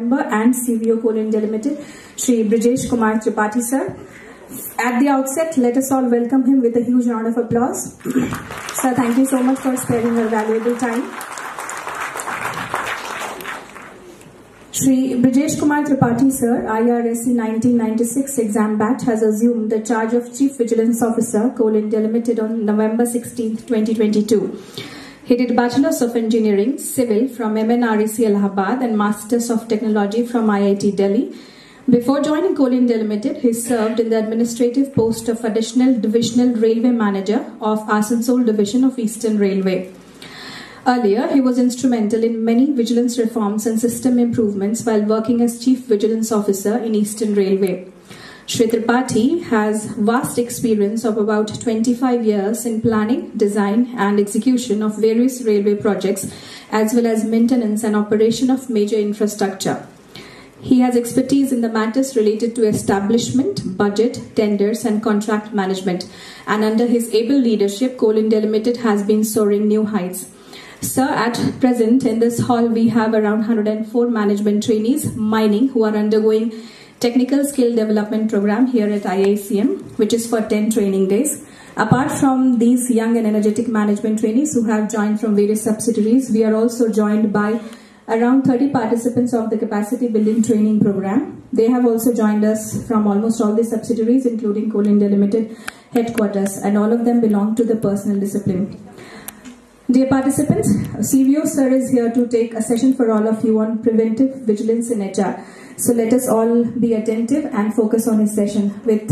member and CVO Coal India Limited, Shri Brijesh Kumar Tripathi sir. At the outset, let us all welcome him with a huge round of applause. Sir, thank you so much for sparing your valuable time. Shri Brijesh Kumar Tripathi sir, IRSC 1996 exam batch, has assumed the charge of Chief Vigilance Officer, Coal India Limited on November 16, 2022. He did Bachelor's of Engineering, Civil from MNREC Allahabad and Masters of Technology from IIT Delhi. Before joining Coal India Limited, he served in the administrative post of Additional Divisional Railway Manager of Asansol Division of Eastern Railway. Earlier, he was instrumental in many vigilance reforms and system improvements while working as Chief Vigilance Officer in Eastern Railway. Shri Tripathi has vast experience of about 25 years in planning, design and execution of various railway projects as well as maintenance and operation of major infrastructure. He has expertise in the matters related to establishment, budget, tenders and contract management, and under his able leadership, Coal India Limited has been soaring new heights. Sir, at present in this hall we have around 104 management trainees, mining, who are undergoing Technical Skill Development Program here at IICM, which is for 10 training days. Apart from these young and energetic management trainees who have joined from various subsidiaries, we are also joined by around 30 participants of the Capacity Building Training Program. They have also joined us from almost all the subsidiaries, including Coal India Limited headquarters, and all of them belong to the personal discipline. Dear participants, CVO sir is here to take a session for all of you on preventive vigilance in HR. So let us all be attentive and focus on his session. With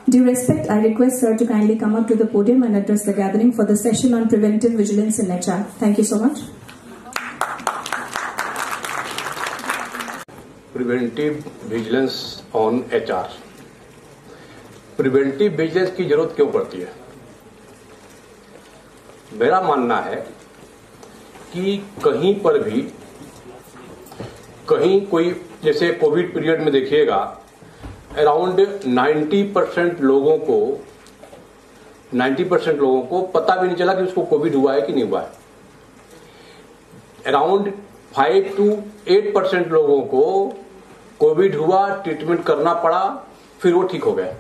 due respect, I request sir to kindly come up to the podium and address the gathering for the session on preventive vigilance in HR. Thank you so much. Preventive vigilance on HR. Preventive vigilance की जरूरत क्यों पड़ती है? मेरा मानना है कि कहीं पर भी कहीं कोई, जैसे कोविड पीरियड में देखिएगा, अराउंड 90% लोगों को पता भी नहीं चला कि उसको कोविड हुआ है कि नहीं हुआ है। अराउंड 5 to 8% लोगों को कोविड हुआ, ट्रीटमेंट करना पड़ा, फिर वो ठीक हो गए।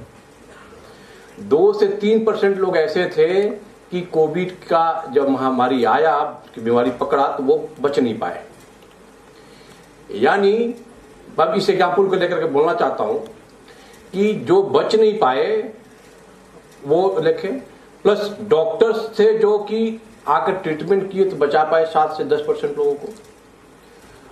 2 से 3% लोग ऐसे थे कि कोविड का जब महामारी आया, बीमारी पकड़ा, तो वो बच नहीं पाए। यानी अब इस एग्जाम्पल को लेकर के बोलना चाहता हूं कि जो बच नहीं पाए वो लिखे, प्लस डॉक्टर्स थे जो कि आकर ट्रीटमेंट किए तो बचा पाए 7 से 10% लोगों को,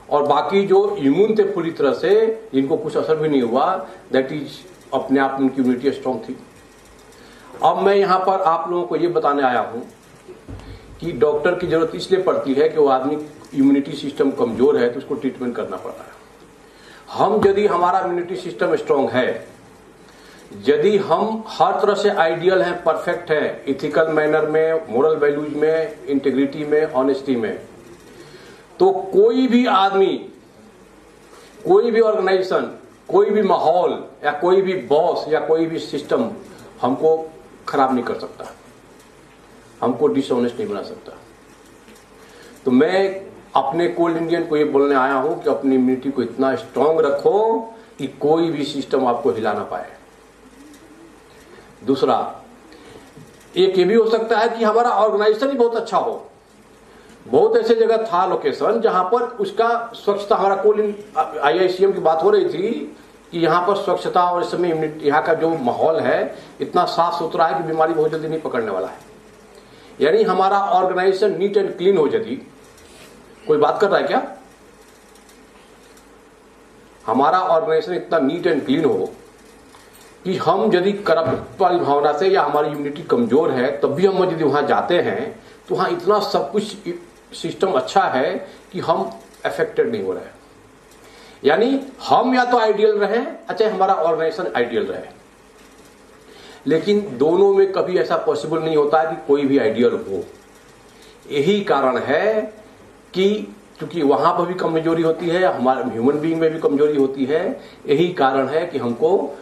और बाकी जो इम्यून थे पूरी तरह से, जिनको कुछ असर भी नहीं हुआ, दैट इज अपने आप उनकी इम्यूनिटी स्ट्रांग थी। अब मैं यहां पर आप लोगों को ये बताने आया हूं कि डॉक्टर की जरूरत इसलिए पड़ती है कि वो आदमी इम्यूनिटी सिस्टम कमजोर है तो उसको ट्रीटमेंट करना पड़ता है। हम यदि हमारा इम्यूनिटी सिस्टम स्ट्रांग है, यदि हम हर तरह से आइडियल हैं, परफेक्ट हैं, इथिकल मैनर में, मोरल वैल्यूज में, इंटीग्रिटी में, ऑनेस्टी में, तो कोई भी आदमी, कोई भी ऑर्गेनाइजेशन, कोई भी माहौल या कोई भी बॉस या कोई भी सिस्टम हमको खराब नहीं कर सकता, हमको डिसऑनेस्ट नहीं बना सकता। तो मैं अपने कोल इंडियन को ये बोलने आया हूं कि अपनी इम्यूनिटी को इतना स्ट्रांग रखो कि कोई भी सिस्टम आपको हिला ना पाए। दूसरा, एक ये भी हो सकता है कि हमारा ऑर्गेनाइजेशन ही बहुत अच्छा हो। बहुत ऐसे जगह था लोकेशन जहां पर उसका स्वच्छता, हमारा कोल IICM की बात हो रही थी कि यहां पर स्वच्छता और इस समय यहाँ का जो माहौल है इतना साफ सुथरा है कि बीमारी बहुत जल्दी नहीं पकड़ने वाला है। यानी हमारा ऑर्गेनाइजेशन नीट एंड क्लीन हो। यदि कोई बात कर रहा है क्या? हमारा ऑर्गेनाइजेशन इतना नीट एंड क्लीन हो कि हम यदि करप्ट वाली भावना से या हमारी इम्यूनिटी कमजोर है तब भी हम यदि वहां जाते हैं तो वहां इतना सब कुछ सिस्टम अच्छा है कि हम अफेक्टेड नहीं हो रहे हैं। यानी हम या तो आइडियल रहे, अच्छा हमारा ऑर्गेनाइजेशन आइडियल रहे, लेकिन दोनों में कभी ऐसा पॉसिबल नहीं होता है कि कोई भी आइडियल हो। यही कारण है कि क्योंकि वहां पर भी कमजोरी होती है, हमारे ह्यूमन बीइंग में भी कमजोरी होती है, यही कारण है कि हमको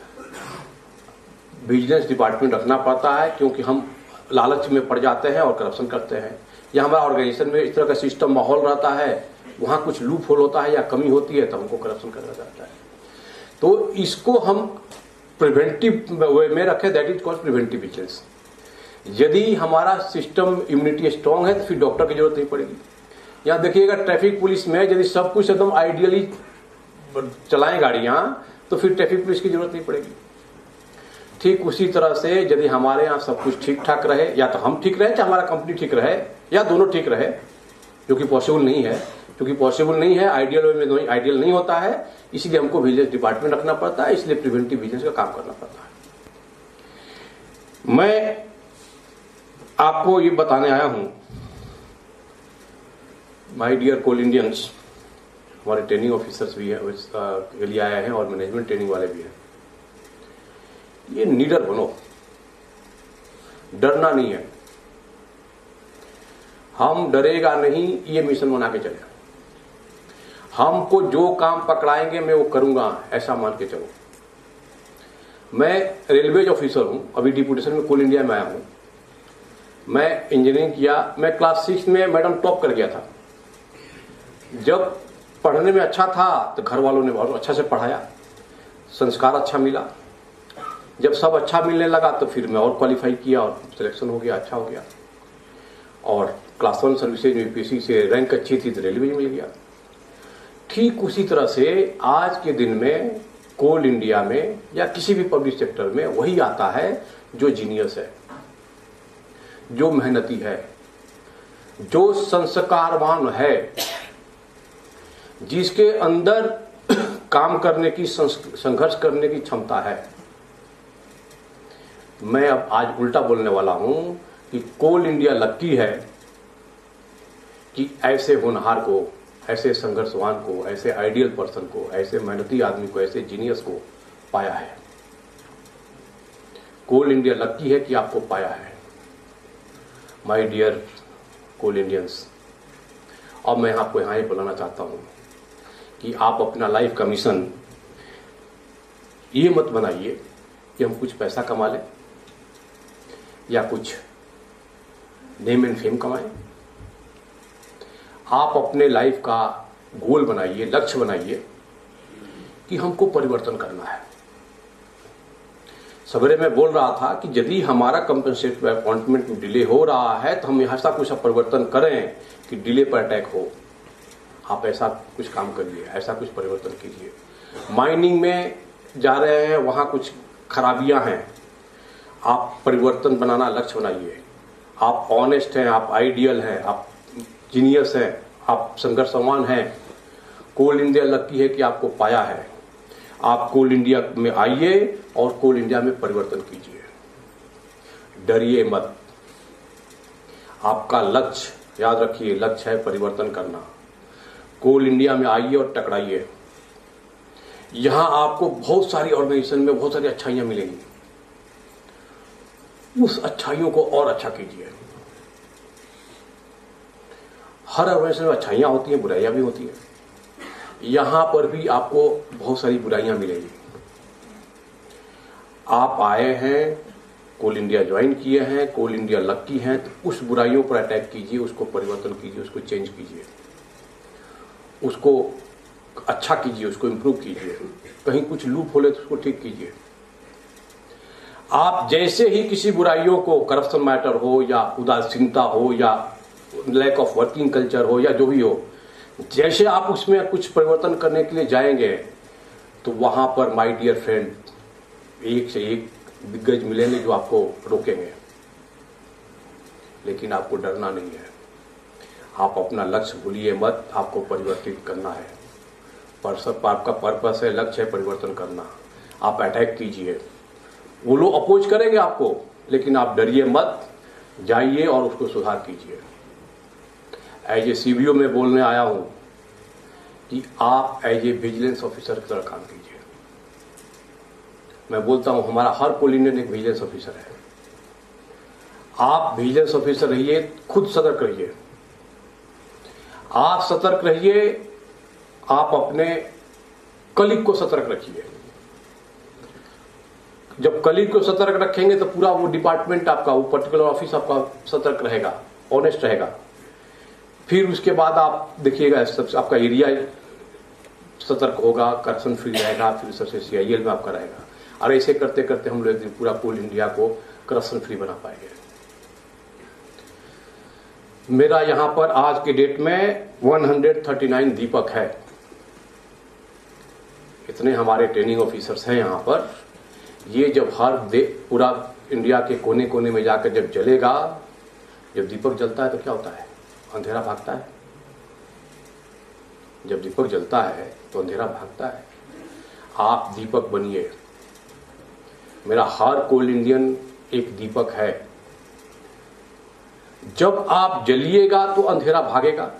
विजिलेंस डिपार्टमेंट रखना पड़ता है, क्योंकि हम लालच में पड़ जाते हैं और करप्शन करते हैं। या हमारा ऑर्गेनाइजेशन में इस तरह का सिस्टम माहौल रहता है वहां कुछ लूप होल होता है या कमी होती है तो हमको करप्शन करना जाता है। तो इसको हम प्रिवेंटिव वे में रखें, that is called preventive vigilance. यदि हमारा सिस्टम इम्यूनिटी स्ट्रांग है तो फिर डॉक्टर की जरूरत नहीं पड़ेगी। यहां देखिएगा ट्रैफिक पुलिस में यदि सब कुछ एकदम आइडियली चलाएं गाड़ियां तो फिर ट्रैफिक पुलिस की जरूरत नहीं पड़ेगी। ठीक उसी तरह से यदि हमारे यहाँ सब कुछ ठीक ठाक रहे, या तो हम ठीक रहे चाहे हमारा कंपनी ठीक रहे, या दोनों ठीक रहे, जो कि पॉसिबल नहीं है, क्योंकि पॉसिबल नहीं है, आइडियल वे में आइडियल नहीं होता है, इसलिए हमको विजिलेंस डिपार्टमेंट रखना पड़ता है, इसलिए प्रिवेंटिव विजिलेंस का काम करना पड़ता है। मैं आपको ये बताने आया हूं, माय डियर कोल इंडियंस, हमारे ट्रेनिंग ऑफिसर्स भी हैं के लिए आए हैं और मैनेजमेंट ट्रेनिंग वाले भी हैं, ये निडर बनो, डरना नहीं है। हम डरेगा नहीं, ये मिशन बना के चले। हमको जो काम पकड़ाएंगे मैं वो करूंगा, ऐसा मान के चलो। मैं रेलवेज ऑफिसर हूं, अभी डिप्यूटेशन में कोल इंडिया में आया हूं। मैं इंजीनियरिंग किया, मैं क्लास 6 में मैडम टॉप कर गया था। जब पढ़ने में अच्छा था तो घर वालों ने बहुत अच्छा से पढ़ाया, संस्कार अच्छा मिला। जब सब अच्छा मिलने लगा तो फिर मैं और क्वालिफाई किया और सिलेक्शन हो गया, अच्छा हो गया। और क्लास 1 सर्विसेज में यूपीएससी से रैंक अच्छी थी तो रेलवे मिल गया। ठीक उसी तरह से आज के दिन में कोल इंडिया में या किसी भी पब्लिक सेक्टर में वही आता है जो जीनियस है, जो मेहनती है, जो संस्कारवान है, जिसके अंदर काम करने की, संघर्ष करने की क्षमता है। मैं अब आज उल्टा बोलने वाला हूं कि कोल इंडिया लकी है कि ऐसे होनहार को, ऐसे संघर्षवान को, ऐसे आइडियल पर्सन को, ऐसे मेहनती आदमी को, ऐसे जीनियस को पाया है। कोल इंडिया लकी है कि आपको पाया है, माय डियर कोल इंडियंस। और मैं आपको यहां ये बुलाना चाहता हूं कि आप अपना लाइफ का मिशन ये मत बनाइए कि हम कुछ पैसा कमा लें या कुछ नेम एंड फेम कमाएं। आप अपने लाइफ का गोल बनाइए, लक्ष्य बनाइए कि हमको परिवर्तन करना है। सवेरे में बोल रहा था कि यदि हमारा कंपनसेटरी अपॉइंटमेंट में डिले हो रहा है तो हम ऐसा कुछ परिवर्तन करें कि डिले पर अटैक हो। आप ऐसा कुछ काम करिए, ऐसा कुछ परिवर्तन कीजिए। माइनिंग में जा रहे हैं, वहां कुछ खराबियां हैं, आप परिवर्तन बनाना लक्ष्य बनाइए। आप ऑनेस्ट हैं, आप आइडियल हैं, आप जीनियस हैं, आप संघर्षवान हैं। कोल इंडिया लकी है कि आपको पाया है। आप कोल इंडिया में आइए और कोल इंडिया में परिवर्तन कीजिए, डरिए मत। आपका लक्ष्य याद रखिए, लक्ष्य है परिवर्तन करना। कोल इंडिया में आइए और टकराइए। यहां आपको बहुत सारी ऑर्गेनाइजेशन में बहुत सारी अच्छाइयां मिलेंगी, उस अच्छाइयों को और अच्छा कीजिए। हर ऑर्गेनाइजेशन में अच्छाइयां होती हैं, बुराइयां भी होती हैं। यहां पर भी आपको बहुत सारी बुराइयां मिलेंगी। आप आए हैं, कोल इंडिया ज्वाइन किए हैं, कोल इंडिया लकी हैं, तो उस बुराइयों पर अटैक कीजिए, उसको परिवर्तन कीजिए, उसको चेंज कीजिए, उसको अच्छा कीजिए, उसको इंप्रूव कीजिए। कहीं कुछ लूप होले तो उसको ठीक कीजिए। आप जैसे ही किसी बुराइयों को, करप्शन मैटर हो या उदासीनता हो या लैक ऑफ वर्किंग कल्चर हो या जो भी हो, जैसे आप उसमें कुछ परिवर्तन करने के लिए जाएंगे तो वहां पर माय डियर फ्रेंड एक से एक दिग्गज मिलेंगे जो आपको रोकेंगे। लेकिन आपको डरना नहीं है। आप अपना लक्ष्य भूलिए मत, आपको परिवर्तित करना है। आपका पर्पस है, लक्ष्य है परिवर्तन करना। आप अटैक कीजिए, वो लोग अपोज करेंगे आपको, लेकिन आप डरिए मत, जाइए और उसको सुधार कीजिए। एज ए सीबीओ में बोलने आया हूं कि आप एज ए विजिलेंस ऑफिसर की तरह काम कीजिए। मैं बोलता हूं हमारा हर कोल इंडियन एक विजिलेंस ऑफिसर है। आप विजिलेंस ऑफिसर रहिए, खुद सतर्क रहिए। आप सतर्क रहिए, आप अपने कलीग को सतर्क रखिए। जब कलीग को सतर्क रखेंगे तो पूरा वो डिपार्टमेंट आपका, वो पर्टिकुलर ऑफिस आपका सतर्क रहेगा, ऑनेस्ट रहेगा। फिर उसके बाद आप देखिएगा सबसे आपका एरिया सतर्क होगा, करप्शन फ्री रहेगा, फिर सबसे CIL में आपका रहेगा। और ऐसे करते करते हम लोग पूरा कोल इंडिया को करप्शन फ्री बना पाएंगे। मेरा यहां पर आज के डेट में 139 दीपक है। इतने हमारे ट्रेनिंग ऑफिसर्स हैं यहां पर। ये जब पूरा इंडिया के कोने कोने में जाकर जब जलेगा, जब दीपक जलता है तो क्या होता है? अंधेरा भागता है। जब दीपक जलता है तो अंधेरा भागता है। आप दीपक बनिए। मेरा हर कोल इंडियन एक दीपक है। जब आप जलिएगा तो अंधेरा भागेगा।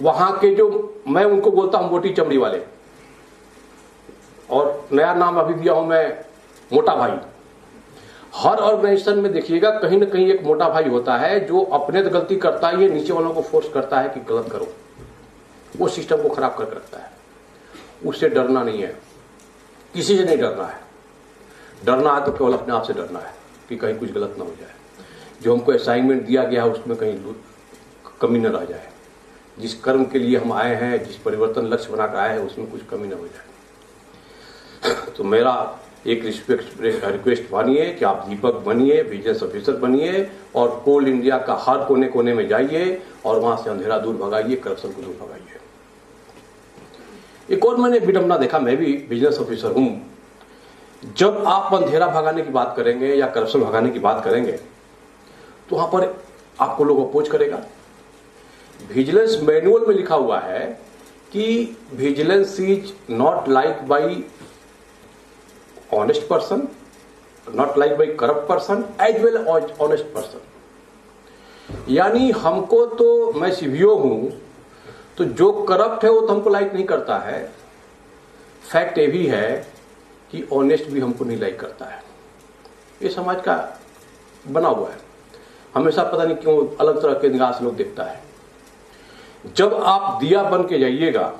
वहां के जो मैं उनको बोलता हूं मोटी चमड़ी वाले, और नया नाम अभी दिया हूं मैं मोटा भाई। हर ऑर्गेनाइजेशन में देखिएगा कहीं ना कहीं एक मोटा भाई होता है जो अपने तो गलती करता है, ये नीचे वालों को फोर्स करता है कि गलत करो। वो सिस्टम को खराब करके रखता है। उससे डरना नहीं है, किसी से नहीं डरना है। डरना है तो केवल अपने आप से डरना है कि कहीं कुछ गलत ना हो जाए। जो हमको असाइनमेंट दिया गया है उसमें कहीं कमी न रह जाए। जिस कर्म के लिए हम आए हैं, जिस परिवर्तन लक्ष्य बनाकर आए हैं, उसमें कुछ कमी न हो जाए। तो मेरा एक रिक्वेस्ट मानिए कि आप दीपक बनिए, विजिलेंस ऑफिसर बनिए और कोल इंडिया का हर कोने कोने में जाइए और वहां से अंधेरा दूर भगाइए, करप्शन को दूर भगाइए। एक और मैंने विडंबना देखा, मैं भी विजिलेंस ऑफिसर हूं। जब आप अंधेरा भगाने की बात करेंगे या करप्शन भगाने की बात करेंगे तो वहां पर आपको लोग अपोज करेगा। विजिलेंस मैनुअल में लिखा हुआ है कि vigilance is not like by honest person, not like by corrupt person as well as honest person. यानी हमको तो, मैं सीवीओ हूं, तो जो करप्ट है वो तो हमको लाइक नहीं करता है। फैक्ट ये भी है कि ऑनेस्ट भी हमको नहीं लाइक करता है। ये समाज का बना हुआ है। हमेशा पता नहीं क्यों अलग तरह के निगाह से लोग देखता है। जब आप दिया बन के जाइएगा,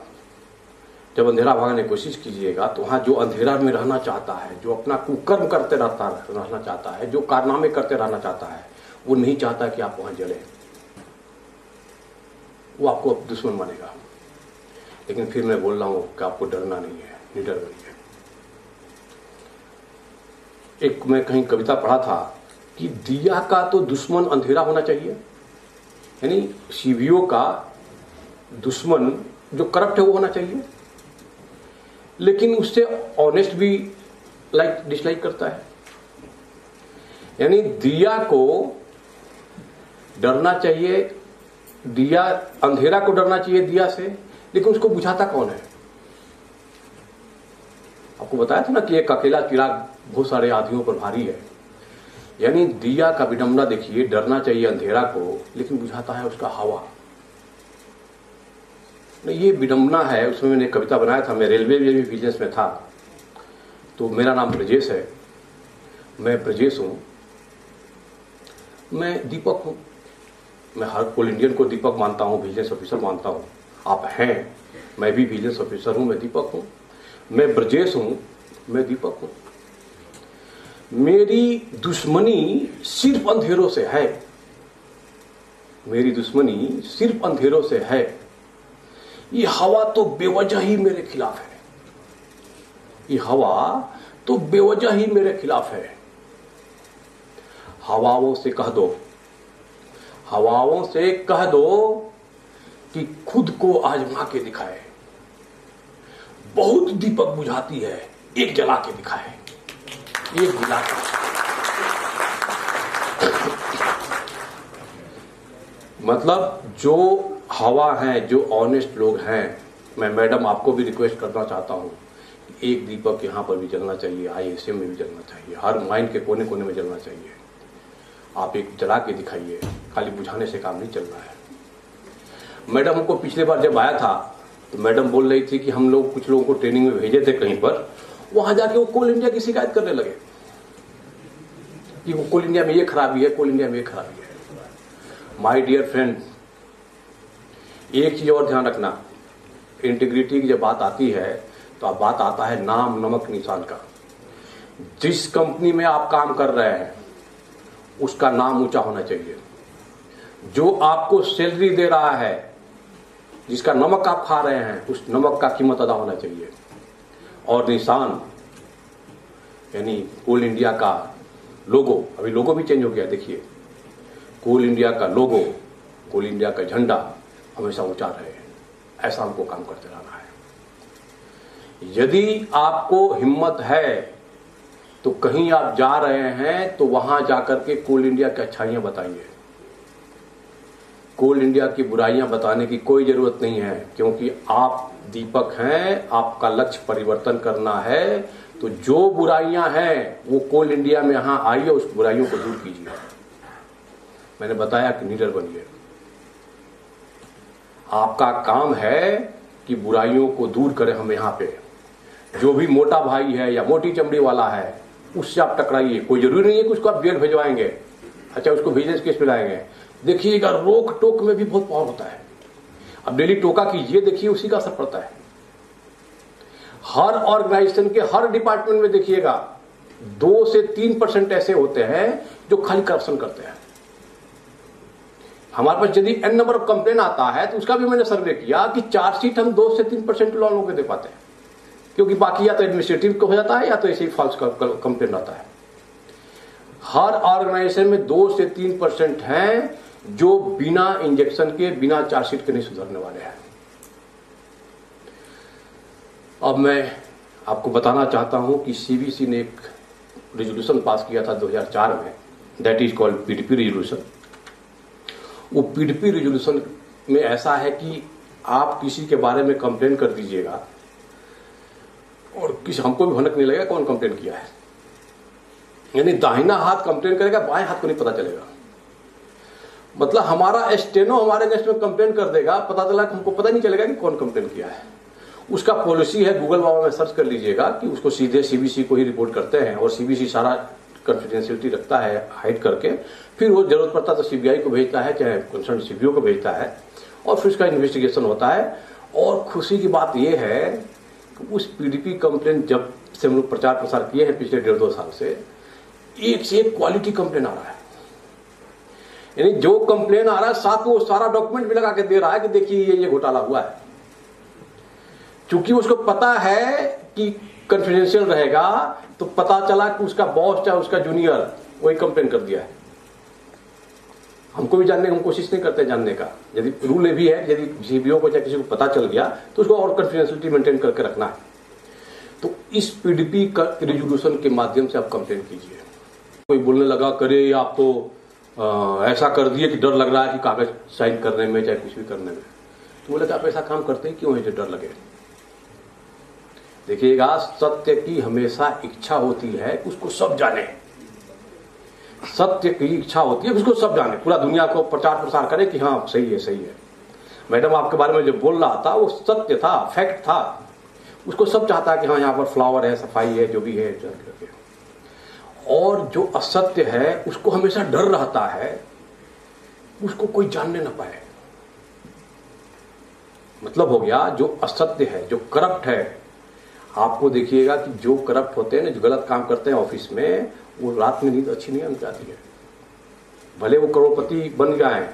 जब अंधेरा भगाने की कोशिश कीजिएगा, तो वहां जो अंधेरा में रहना चाहता है, जो अपना कुकर्म करते रहना चाहता है, जो कारनामे करते रहना चाहता है, वो नहीं चाहता कि आप वहां जले। वो आपको दुश्मन मानेगा। लेकिन फिर मैं बोल रहा हूं कि आपको डरना नहीं है, निडर बनिए। एक मैं कहीं कविता पढ़ा था कि दिया का तो दुश्मन अंधेरा होना चाहिए। यानी सीवीओ का दुश्मन जो करप्ट है वो होना चाहिए, लेकिन उससे ऑनेस्ट भी डिसलाइक करता है। यानी दिया को डरना चाहिए, दिया अंधेरा को डरना चाहिए दिया से, लेकिन उसको बुझाता कौन है? आपको बताया था ना कि एक अकेला चिराग बहुत सारे आधियों पर भारी है। यानी दिया का विडंबना देखिए, डरना चाहिए अंधेरा को, लेकिन बुझाता है उसका हवा। ये विडंबना है। उसमें मैंने कविता बनाया था। मैं रेलवे में भी बिजनेस में था। तो मेरा नाम ब्रजेश है, मैं ब्रजेश हूं, मैं दीपक हूं। मैं हर कोल इंडियन को दीपक मानता हूं, बिजनेस ऑफिसर मानता हूं। आप हैं, मैं भी बिजनेस ऑफिसर हूं, मैं दीपक हूं। मैं ब्रजेश हूं, मैं दीपक हूं। मेरी दुश्मनी सिर्फ अंधेरों से है। मेरी दुश्मनी सिर्फ अंधेरों से है। ये हवा तो बेवजह ही मेरे खिलाफ है। ये हवा तो बेवजह ही मेरे खिलाफ है। हवाओं से कह दो, हवाओं से कह दो कि खुद को आजमा के दिखाए। बहुत दीपक बुझाती है, एक जला के दिखाए, एक बुझा के। मतलब जो हवा है, जो ऑनेस्ट लोग हैं, मैं मैडम आपको भी रिक्वेस्ट करना चाहता हूं, एक दीपक यहां पर भी जलना चाहिए, ISM में भी जलना चाहिए, हर माइंड के कोने कोने में जलना चाहिए। आप एक जला के दिखाइए, खाली बुझाने से काम नहीं चल रहा है। मैडम हमको पिछले बार जब आया था तो मैडम बोल रही थी कि हम लोग कुछ लोगों को ट्रेनिंग में भेजे थे कहीं पर, वहां जाके वो कोल इंडिया की शिकायत करने लगे कि वो कोल इंडिया में ये खराबी है, कोल इंडिया में ये खराबी है। माय डियर फ्रेंड, एक चीज और ध्यान रखना, इंटीग्रिटी की जब बात आती है तो अब बात आता है नाम नमक निशान का। जिस कंपनी में आप काम कर रहे हैं उसका नाम ऊंचा होना चाहिए। जो आपको सैलरी दे रहा है जिसका नमक आप खा रहे हैं उस नमक का कीमत अदा होना चाहिए। और निशान यानी कोल इंडिया का लोगो, अभी लोगो भी चेंज हो गया, देखिए कोल इंडिया का लोगो, कोल इंडिया का झंडा हमेशा ऊंचा रहे, ऐसा हमको काम करते रहना है। यदि आपको हिम्मत है तो कहीं आप जा रहे हैं तो वहां जाकर के कोल इंडिया की अच्छाइयां बताइए। कोल इंडिया की बुराइयां बताने की कोई जरूरत नहीं है, क्योंकि आप दीपक हैं, आपका लक्ष्य परिवर्तन करना है। तो जो बुराइयां हैं वो कोल इंडिया में यहां आई है, उस बुराइयों को दूर कीजिए। मैंने बताया कि लीडर बनिए, आपका काम है कि बुराइयों को दूर करें। हम यहां पे जो भी मोटा भाई है या मोटी चमड़ी वाला है उससे आप टकराइए। कोई जरूरी नहीं है कि उसको आप जेल भिजवाएंगे, अच्छा उसको बिजनेस केस में लाएंगे। देखिएगा रोक टोक में भी बहुत पावर होता है। अब डेली टोका कीजिए, देखिए उसी का असर पड़ता है। हर ऑर्गेनाइजेशन के हर डिपार्टमेंट में देखिएगा 2 से 3% ऐसे होते हैं जो खाली करप्शन करते हैं। हमारे पास यदि n नंबर ऑफ कंप्लेन आता है तो उसका भी मैंने सर्वे किया कि चार्जशीट हम 2 से 3% लोगों को दे पाते हैं, क्योंकि बाकी या तो एडमिनिस्ट्रेटिव को हो जाता है या तो ऐसे ही फॉल्स कंप्लेन आता है। हर ऑर्गेनाइजेशन में 2 से 3% हैं जो बिना इंजेक्शन के, बिना चार्जशीट के नहीं सुधरने वाले हैं। अब मैं आपको बताना चाहता हूं कि सीबीसी ने एक रेजोल्यूशन पास किया था 2004 में, that is called PDP resolution. वो पीडीपी रेजोल्यूशन में ऐसा है कि आप किसी के बारे में कंप्लेन कर दीजिएगा और किसी हमको भी भनक नहीं लगेगा कौन कंप्लेन किया है। यानी दाहिना हाथ कंप्लेन करेगा, बाएं हाथ को नहीं पता चलेगा। मतलब हमारा स्टेनो हमारे अगेंस्ट में कंप्लेन कर देगा, पता चला कि हमको पता नहीं चलेगा कि कौन कंप्लेन किया है। उसका पॉलिसी है, गूगल बाबा में सर्च कर लीजिएगा, कि उसको सीधे सीबीसी को ही रिपोर्ट करते हैं और सीबीसी सारा कॉन्फिडेंशियलिटी रखता है हाइड करके। फिर वो जरूरत पड़ता तो सीबीआई को भेजता है, चाहे कंसर्न सीबीओ को भेजता है, और फिर उसका इन्वेस्टिगेशन होता है। और खुशी की बात यह है कि उस पीडीपी कंप्लेन जब से हम लोग प्रचार प्रसार किए हैं पिछले 1.5-2 साल से, एक से एक क्वालिटी कंप्लेन आ रहा है। यानी जो कंप्लेन आ रहा है साथ में वो सारा डॉक्यूमेंट भी लगा के दे रहा है कि देखिए ये घोटाला हुआ है। चूंकि उसको पता है कि कॉन्फिडेंशियल रहेगा, तो पता चला कि उसका बॉस चाहे उसका जूनियर वही कंप्लेन कर दिया है। हमको भी जानने की हम कोशिश नहीं करते जानने का। यदि रूल भी है, यदि सीबीओ को चाहे किसी को पता चल गया तो उसको और कॉन्फिडेंशियलिटी मेंटेन करके रखना है। तो इस पीडीपी का रेजोल्यूशन के माध्यम से आप कंप्लेन कीजिए। कोई बोलने लगा करे आप तो ऐसा कर दिए कि डर लग रहा है कि कागज साइन करने में चाहे कुछ भी करने में। तो बोले कि आप ऐसा काम करते ही क्यों है जो डर लगे। देखिएगा सत्य की हमेशा इच्छा होती है कि उसको सब जाने। सत्य की इच्छा होती है कि उसको सब जाने, पूरा दुनिया को प्रचार प्रसार करे कि हाँ सही है सही है। मैडम आपके बारे में जो बोल रहा था वो सत्य था, फैक्ट था। उसको सब चाहता है कि हाँ यहाँ पर फ्लावर है, सफाई है, जो भी है। और जो असत्य है उसको हमेशा डर रहता है उसको कोई जानने ना पाए। मतलब हो गया जो असत्य है, जो करप्ट है। आपको देखिएगा कि जो करप्ट होते हैं ना, जो गलत काम करते हैं ऑफिस में, वो रात में नींद अच्छी नहीं आनी जाती है। भले वो करोड़पति बन जाए,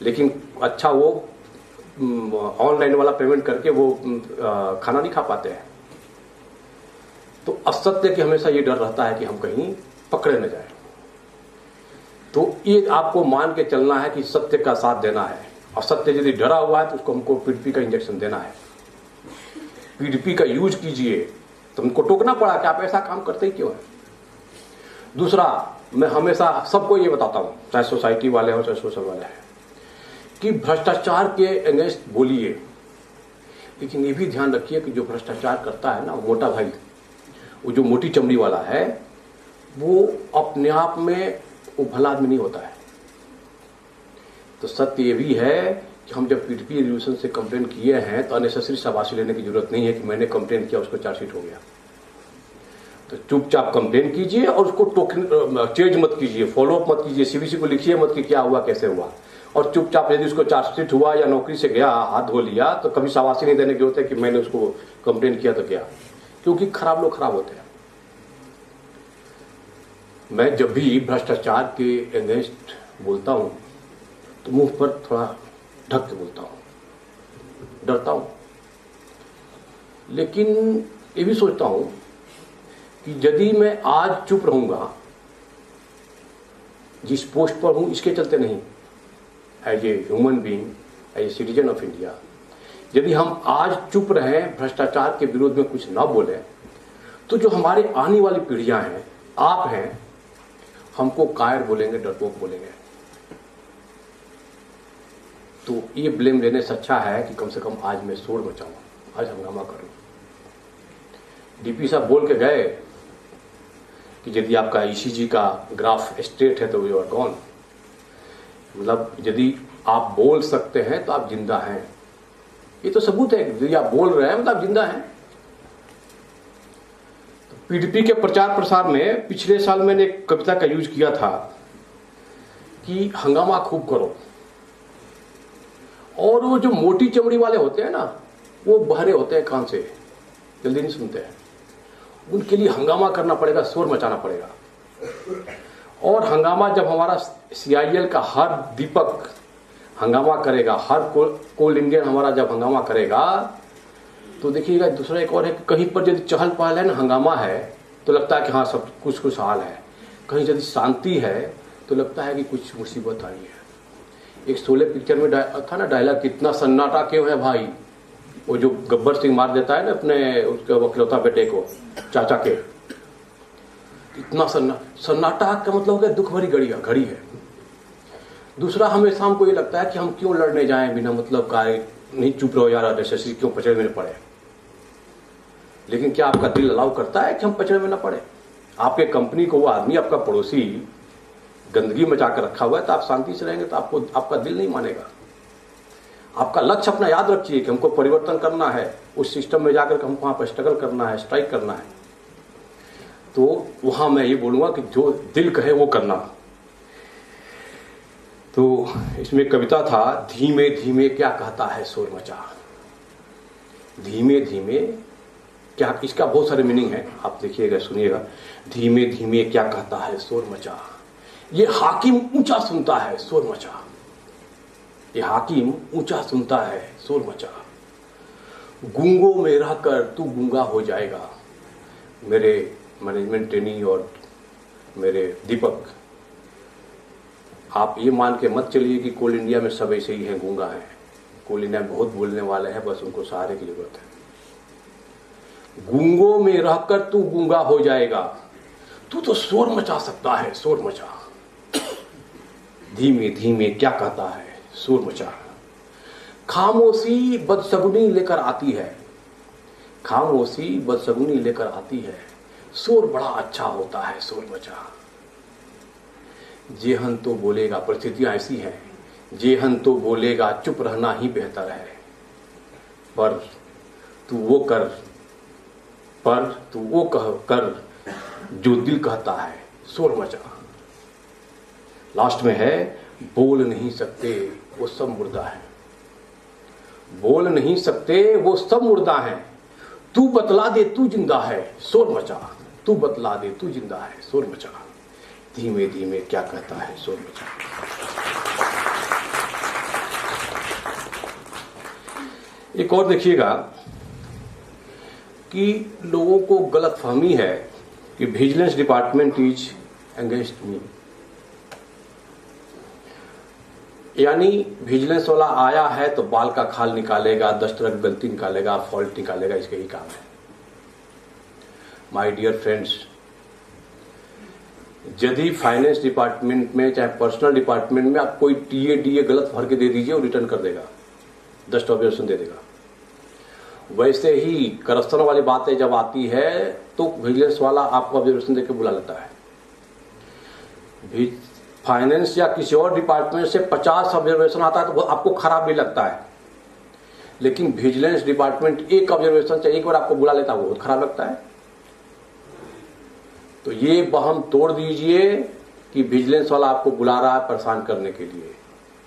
लेकिन अच्छा वो ऑनलाइन वाला पेमेंट करके वो खाना नहीं खा पाते हैं। तो असत्य के हमेशा ये डर रहता है कि हम कहीं पकड़े न जाए। तो ये आपको मान के चलना है कि सत्य का साथ देना है। असत्य यदि डरा हुआ है तो उसको हमको पीडीपी का इंजेक्शन देना है। पीडीपी का यूज कीजिए। तो हमको टोकना पड़ा कि आप ऐसा काम करते ही क्यों है। दूसरा, मैं हमेशा सबको ये बताता हूं, चाहे सोसाइटी वाले हो चाहे सोशल वाले हैं, कि भ्रष्टाचार के अगेंस्ट बोलिए, लेकिन ये भी ध्यान रखिए कि जो भ्रष्टाचार करता है ना, वो मोटा भाई, वो जो मोटी चमड़ी वाला है, वो अपने आप में वो भला आदमी नहीं होता है। तो सत्य ये भी है कि हम जब पीडीपी रेजोल्यूशन से कंप्लेन किए हैं तो अननेसेसरी शाबाशी लेने की जरूरत नहीं है कि मैंने कंप्लेन किया उसको चार्जशीट हो गया। तो चुपचाप कंप्लेन कीजिए और उसको चेंज मत कीजिए, फॉलोअप मत कीजिए, सीबीसी को लिखिए मत कि क्या हुआ कैसे हुआ। और चुपचाप यदि उसको चार्जशीट हुआ या नौकरी से गया, हाथ धो लिया, तो कभी शाबाशी नहीं देने की होते कि मैंने उसको कंप्लेन किया तो क्या, क्योंकि खराब लोग खराब होते हैं। मैं जब भी भ्रष्टाचार के अगेंस्ट बोलता हूं तो मुंह पर थोड़ा ढक के बोलता हूं। डरता हूं, लेकिन ये भी सोचता हूं कि यदि मैं आज चुप रहूंगा, जिस पोस्ट पर हूं इसके चलते नहीं, as a human being, as a citizen of India, यदि हम आज चुप रहें, भ्रष्टाचार के विरोध में कुछ ना बोले, तो जो हमारे आने वाली पीढ़ियां हैं, आप हैं, हमको कायर बोलेंगे, डरपोक बोलेंगे। तो ये ब्लेम लेने से अच्छा है कि कम से कम आज मैं शोर मचाऊं, आज हंगामा करूं। डीपी साहब बोल के गए कि यदि आपका ईसीजी का ग्राफ स्ट्रेट है तो यू आर गॉन, मतलब यदि आप बोल सकते हैं तो आप जिंदा हैं। ये तो सबूत है, यदि आप बोल रहे हैं मतलब आप जिंदा हैं। तो पीडीपी के प्रचार प्रसार में पिछले साल मैंने एक कविता का यूज किया था कि हंगामा खूब करो, और वो जो मोटी चमड़ी वाले होते हैं ना, वो बहरे होते हैं, कान से जल्दी नहीं सुनते हैं, उनके लिए हंगामा करना पड़ेगा, शोर मचाना पड़ेगा। और हंगामा जब हमारा सीआईएल का हर दीपक हंगामा करेगा, हर कोल इंडियन हमारा जब हंगामा करेगा, तो देखिएगा दूसरा एक और है कि कहीं पर यदि चहल पहल है ना, हंगामा है, तो लगता है कि हाँ सब कुछ खुशहाल है। कहीं यदि शांति है तो लगता है कि कुछ मुसीबत आई है। एक शोले पिक्चर में था ना डायलॉग, कितना सन्नाटा क्यों है भाई, वो जो गब्बर सिंह मार देता है ना अपने उसके वकीलता बेटे को, चाचा के, इतना सन्नाटा का मतलब हो गया दुख भरी घड़ी है। दूसरा, हमेशा हमको ये लगता है कि हम क्यों लड़ने जाएं बिना मतलब का, नहीं चुप रहो यार, नेसेसरी क्यों पचड़े में पड़े। लेकिन क्या आपका दिल अलाउ करता है कि हम पचड़े में न पड़े? आपके कंपनी को वो आदमी, आपका पड़ोसी गंदगी मचा कर रखा हुआ है, तो आप शांति से रहेंगे तो आपको आपका दिल नहीं मानेगा। आपका लक्ष्य अपना याद रखिए कि हमको परिवर्तन करना है, उस सिस्टम में जाकर हमको वहां पर स्ट्रगल करना है, स्ट्राइक करना है। तो वहां मैं ये बोलूंगा कि जो दिल कहे वो करना। तो इसमें कविता था, धीमे धीमे क्या कहता है शोर मचा। धीमे धीमे क्या, इसका बहुत सारे मीनिंग है, आप देखिएगा, सुनिएगा। धीमे धीमे क्या कहता है शोर मचा, ये हाकिम ऊंचा सुनता है शोर मचा, ये हाकिम ऊंचा सुनता है शोर मचा। गूंगों में रहकर तू गूंगा हो जाएगा। मेरे मैनेजमेंट ट्रेनी और मेरे दीपक, आप ये मान के मत चलिए कि कोल इंडिया में सब ऐसे ही हैं, गूंगा है। कोल इंडिया में बहुत बोलने वाले हैं, बस उनको सहारे की जरूरत है। गूंगों में रहकर तू गूंगा हो जाएगा, तू तो शोर मचा सकता है शोर मचा। धीमे धीमे क्या कहता है शोर मचा। खामोशी बदसगुनी लेकर आती है, खामोशी बदसगुनी लेकर आती है, शोर बड़ा अच्छा होता है शोर मचा। जेहन तो बोलेगा, परिस्थितियां ऐसी हैं, जेहन तो बोलेगा चुप रहना ही बेहतर है, पर तू वो कर जो दिल कहता है शोर मचा। लास्ट में है, बोल नहीं सकते वो सब मुर्दा है, बोल नहीं सकते वो सब मुर्दा है, तू बतला दे तू जिंदा है शोर मचा, तू बतला दे तू जिंदा है शोर मचा। धीमे धीमे क्या कहता है शोर मचा। एक और देखिएगा कि लोगों को गलतफहमी है कि vigilance department is against me, यानी विजिलेंस वाला आया है तो बाल का खाल निकालेगा, 10 तरह की गलती निकालेगा, फॉल्ट निकालेगा, इसका ही काम है। माय डियर फ्रेंड्स, यदि फाइनेंस डिपार्टमेंट में चाहे पर्सनल डिपार्टमेंट में आप कोई टीए गलत भर के दे दीजिए, वो रिटर्न कर देगा, 10 ऑब्जर्वेशन दे देगा। वैसे ही करप्शन वाली बातें जब आती है तो विजिलेंस वाला आपको ऑब्जर्वेशन देकर बुला लेता है। फाइनेंस या किसी और डिपार्टमेंट से 50 ऑब्जर्वेशन आता है तो वो आपको खराब भी लगता है, लेकिन विजिलेंस डिपार्टमेंट एक ऑब्जर्वेशन से एक बार आपको बुला लेता है, वो बहुत खराब लगता है। तो ये वहम तोड़ दीजिए कि विजिलेंस वाला आपको बुला रहा है परेशान करने के लिए।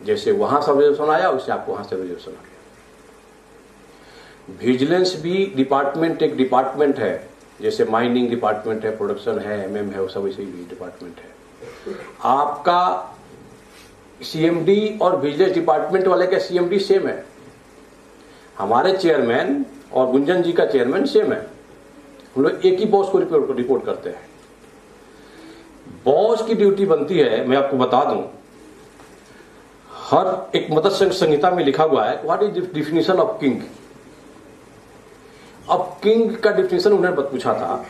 जैसे वहां से ऑब्जर्वेशन आया, उससे आपको वहां से ऑब्जर्वेशन आ गया। विजिलेंस भी डिपार्टमेंट एक डिपार्टमेंट है, जैसे माइनिंग डिपार्टमेंट है, प्रोडक्शन है, एमएम है, वो सब ऐसे ही डिपार्टमेंट है। आपका सीएमडी और विजिलेंस डिपार्टमेंट वाले का सीएमडी सेम है। हमारे चेयरमैन और गुंजन जी का चेयरमैन सेम है, हम लोग एक ही बॉस को रिपोर्ट करते हैं। बॉस की ड्यूटी बनती है, मैं आपको बता दूं, हर एक मत्स्य संहिता में लिखा हुआ है what is definition of king. अब किंग का डिफिनेशन उन्होंने पूछा था।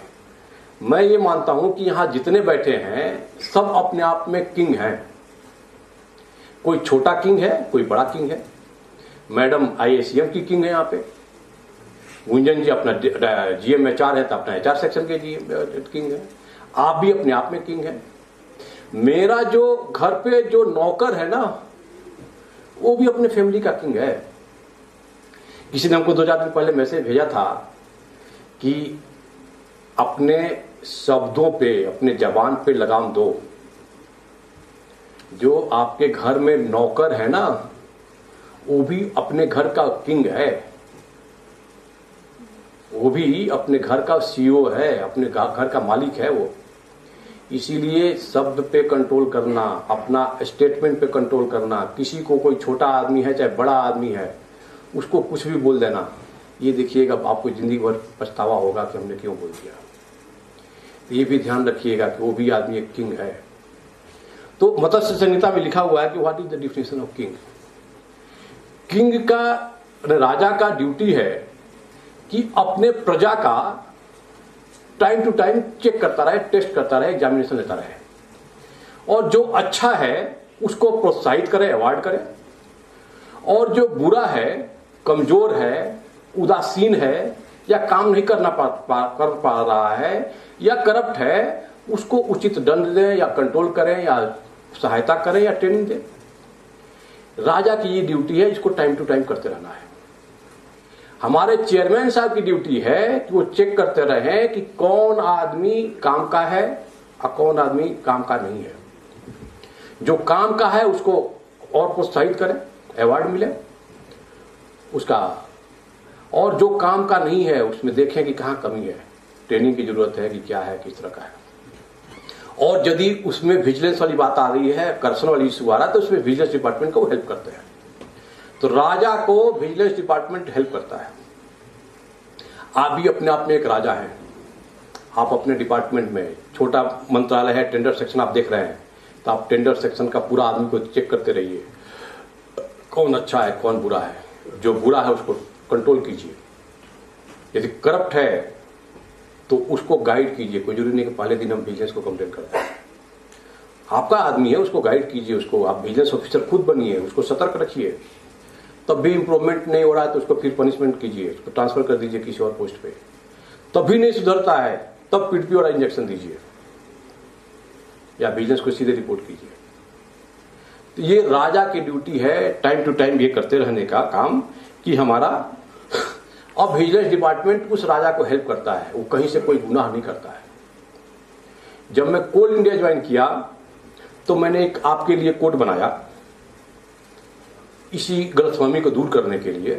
मैं ये मानता हूं कि यहां जितने बैठे हैं सब अपने आप में किंग हैं। कोई छोटा किंग है, कोई बड़ा किंग है। मैडम IACM की किंग है यहाँ पे, गुंजन जी अपना GMHR है तो अपना HR सेक्शन के किंग है, आप भी अपने आप में किंग है। मेरा जो घर पे जो नौकर है ना, वो भी अपने फैमिली का किंग है। किसी ने हमको 2-4 दिन पहले मैसेज भेजा था कि अपने शब्दों पे, अपने जबान पे लगाम दो। जो आपके घर में नौकर है ना, वो भी अपने घर का किंग है, वो भी अपने घर का CEO है, अपने घर का मालिक है वो। इसीलिए शब्द पे कंट्रोल करना, अपना स्टेटमेंट पे कंट्रोल करना। किसी को, कोई छोटा आदमी है चाहे बड़ा आदमी है, उसको कुछ भी बोल देना, ये देखिएगा आपको जिंदगी भर पछतावा होगा कि हमने क्यों बोल दिया। ये भी ध्यान रखिएगा कि वो भी आदमी एक किंग है। तो मत्स्य संहिता में लिखा हुआ है कि what is the definition of king. King का, राजा का ड्यूटी है कि अपने प्रजा का टाइम टू टाइम चेक करता रहे, टेस्ट करता रहे, एग्जामिनेशन लेता रहे, और जो अच्छा है उसको प्रोत्साहित करे, अवार्ड करे, और जो बुरा है, कमजोर है, उदासीन है, या काम नहीं कर पा रहा है, या करप्ट है, उसको उचित दंड दें, या कंट्रोल करें, या सहायता करें, या ट्रेनिंग दें। राजा की ये ड्यूटी है, इसको टाइम टू टाइम करते रहना है। हमारे चेयरमैन साहब की ड्यूटी है कि वो चेक करते रहे कि कौन आदमी काम का है और कौन आदमी काम का नहीं है। जो काम का है उसको और प्रोत्साहित करें, अवार्ड मिले उसका, और जो काम का नहीं है उसमें देखें कि कहां कमी है, ट्रेनिंग की जरूरत है कि क्या है, किस तरह का है। और यदि उसमें विजिलेंस वाली बात आ रही है, करप्शन वाली इशू आ रहा है, तो उसमें विजिलेंस डिपार्टमेंट को हेल्प करते हैं। तो राजा को विजिलेंस डिपार्टमेंट हेल्प करता है। आप भी अपने आप में एक राजा हैं। आप अपने डिपार्टमेंट में, छोटा मंत्रालय है, टेंडर सेक्शन आप देख रहे हैं, तो आप टेंडर सेक्शन का पूरा आदमी को चेक करते रहिए, कौन अच्छा है, कौन बुरा है। जो बुरा है उसको कंट्रोल कीजिए। यदि करप्ट है तो उसको गाइड कीजिए। कोई जरूरी नहीं कि पहले दिन हम विजिलेंस को कंप्लेन करते हैं। आपका आदमी है, उसको गाइड कीजिए, उसको आप विजिलेंस ऑफिसर खुद बनिए, उसको सतर्क रखिए। तब भी इंप्रूवमेंट नहीं हो रहा है तो उसको फिर पनिशमेंट कीजिए, उसको ट्रांसफर कर दीजिए किसी और पोस्ट पे। तब भी नहीं सुधरता है, तब PTP और इंजेक्शन दीजिए, या विजिलेंस को सीधे रिपोर्ट कीजिए। तो ये राजा की ड्यूटी है, टाइम टू टाइम ये करते रहने का काम कि हमारा। अब विजिलेंस डिपार्टमेंट उस राजा को हेल्प करता है, वो कहीं से कोई गुनाह नहीं करता है। जब मैं कोल इंडिया ज्वाइन किया तो मैंने एक आपके लिए कोड बनाया, इसी गलतफहमी को दूर करने के लिए,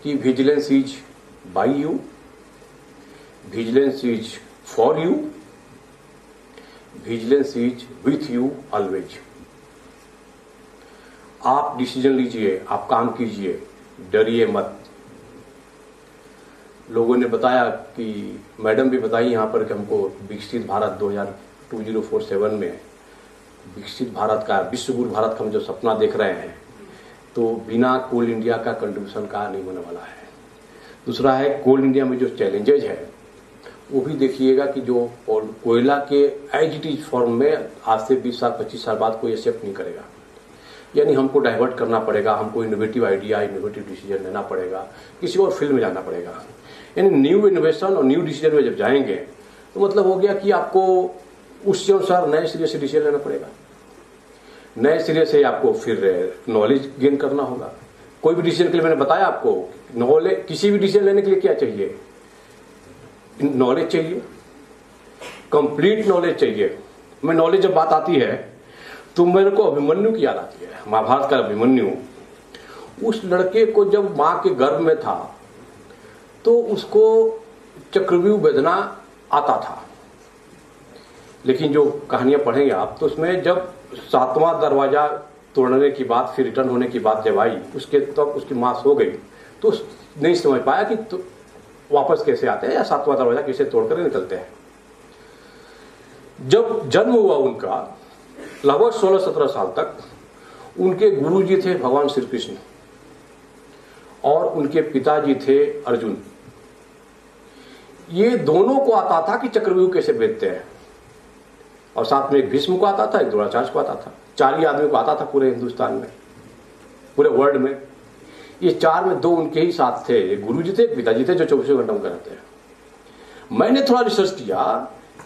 कि vigilance is by you, vigilance is for you, vigilance is with you always. आप डिसीजन लीजिए, आप काम कीजिए, डरिए मत। लोगों ने बताया कि, मैडम भी बताई यहां पर कि हमको विकसित भारत 2047 में विकसित भारत का, विश्व गुरु भारत का हम जो सपना देख रहे हैं, तो बिना कोल इंडिया का कंट्रीब्यूशन का नहीं होने वाला है। दूसरा है, कोल इंडिया में जो चैलेंजेज है वो भी देखिएगा कि जो कोयला के एज इट इज फॉर्म में आज से 20 साल 25 साल बाद कोई एक्सेप्ट नहीं करेगा। यानी हमको डाइवर्ट करना पड़ेगा, हमको इनोवेटिव आइडिया, इनोवेटिव डिसीजन लेना पड़ेगा, किसी और फील्ड में जाना पड़ेगा। यानी न्यू इनोवेशन और न्यू डिसीजन में जब जाएंगे तो मतलब हो गया कि आपको उसके अनुसार नए सिरे से डिसीजन लेना पड़ेगा, नए सिरे से आपको फिर नॉलेज गेन करना होगा। कोई भी डिसीजन के लिए मैंने बताया आपको, नॉलेज, किसी भी डिसीजन लेने के लिए क्या चाहिए, नॉलेज चाहिए, कंप्लीट नॉलेज चाहिए। मैं नॉलेज जब बात आती है तो मेरे को अभिमन्यु की याद आती है, महाभारत का अभिमन्यु। उस लड़के को जब मां के गर्भ में था तो उसको चक्रव्यूह वेदना आता था, लेकिन जो कहानियां पढ़ेंगे आप तो उसमें जब 7वां दरवाजा तोड़ने की बात, फिर रिटर्न होने की बात जब आई, उसके तब उसकी मां सो गई तो नहीं समझ पाया कि तो वापस कैसे आते हैं या सातवां दरवाजा कैसे तोड़कर निकलते हैं। जब जन्म हुआ उनका, लगभग 16-17 साल तक उनके गुरुजी थे भगवान श्री कृष्ण और उनके पिताजी थे अर्जुन। ये दोनों को आता था कि चक्रव्यूह कैसे भेदते हैं, और साथ में एक भीष्म को आता था, एक द्रोणाचार्य को आता था। 4 ही आदमी को आता था पूरे हिंदुस्तान में, पूरे वर्ल्ड में। ये 4 में 2 उनके ही साथ थे, गुरुजी थे, पिताजी थे, जो 24 घंटा उनके रहते हैं। मैंने थोड़ा रिसर्च किया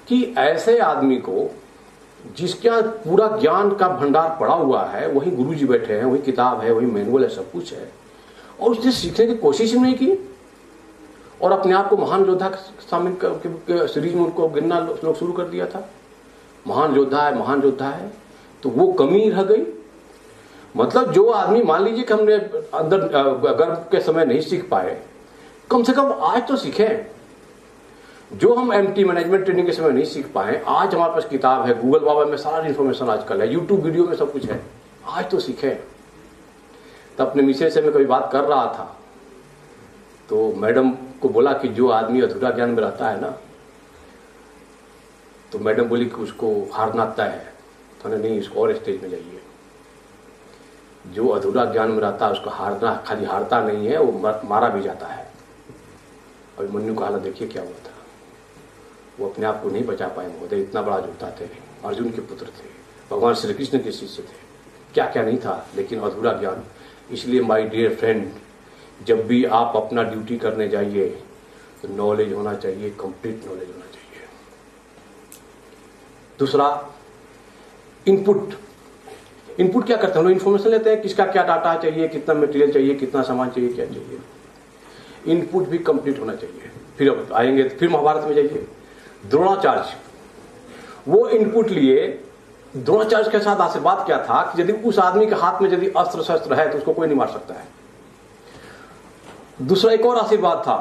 कि ऐसे आदमी को जिसके यहाँ पूरा ज्ञान का भंडार पड़ा हुआ है, वही गुरुजी बैठे हैं, वही किताब है, वही मैनुअल है, सब कुछ है, और उसने सीखने की कोशिश नहीं की और अपने आप को महान योद्धा शामिल सीरीज में उनको गिनना लोग शुरू कर दिया था। महान योद्धा है, महान योद्धा है, तो वो कमी रह गई। मतलब जो आदमी, मान लीजिए कि हमने अंदर गर्भ के समय नहीं सीख पाए, कम से कम आज तो सीखें। जो हम एमटी मैनेजमेंट ट्रेनिंग के समय नहीं सीख पाए, आज हमारे पास किताब है, गूगल बाबा में सारा इन्फॉर्मेशन आजकल है, यूट्यूब वीडियो में सब कुछ है, आज तो सीखें। तो अपने मिसेज से मैं कभी बात कर रहा था, तो मैडम को बोला कि जो आदमी अधूरा ज्ञान में रहता है ना, तो मैडम बोली कि उसको हारना आता है। तो नहीं, इसको और स्टेज में जाइए। जो अधूरा ज्ञान में रहता है उसको हारना, खाली हारता नहीं है, वो मारा भी जाता है। अभिमन्यु का हालत देखिए क्या हुआ था, वो अपने आप को नहीं बचा पाए महोदय। इतना बड़ा योद्धा थे, अर्जुन के पुत्र थे, भगवान श्री कृष्ण के शिष्य थे, क्या क्या नहीं था, लेकिन अधूरा ज्ञान। इसलिए माय डियर फ्रेंड, जब भी आप अपना ड्यूटी करने जाइए तो नॉलेज होना चाहिए, कंप्लीट नॉलेज होना चाहिए। दूसरा, इनपुट। इनपुट क्या करते हैं, हम इन्फॉर्मेशन लेते हैं, किसका क्या डाटा चाहिए, कितना मटेरियल चाहिए, कितना सामान चाहिए, क्या चाहिए। इनपुट भी कंप्लीट होना चाहिए। फिर अब आएंगे, फिर महाभारत में जाइए, द्रोणाचार्य वो इनपुट लिए। द्रोणाचार्य के साथ आशीर्वाद क्या था कि यदि उस आदमी के हाथ में यदि अस्त्र शस्त्र है तो उसको कोई नहीं मार सकता है। दूसरा एक और आशीर्वाद था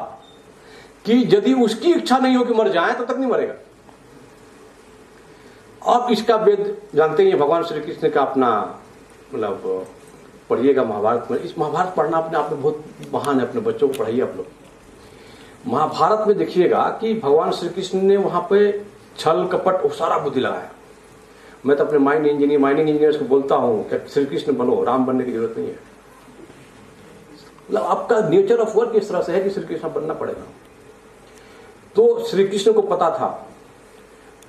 कि यदि उसकी इच्छा नहीं हो कि मर जाए तब तक नहीं मरेगा। अब इसका वेद जानते हैं, भगवान श्री कृष्ण का अपना मतलब पढ़िएगा महाभारत में। इस महाभारत पढ़ना अपने आप में बहुत महान है, अपने बच्चों को पढ़ाइए आप लोग। महाभारत में देखिएगा कि भगवान श्री कृष्ण ने वहां पे छल कपट और सारा बुद्धि लगाया। मैं तो अपने माइनिंग इंजीनियर्स को बोलता हूं कि श्री कृष्ण बनो, राम बनने की जरूरत नहीं है। मतलब आपका नेचर ऑफ वर्क इस तरह से है कि श्री कृष्ण बनना पड़ेगा। तो श्री कृष्ण को पता था,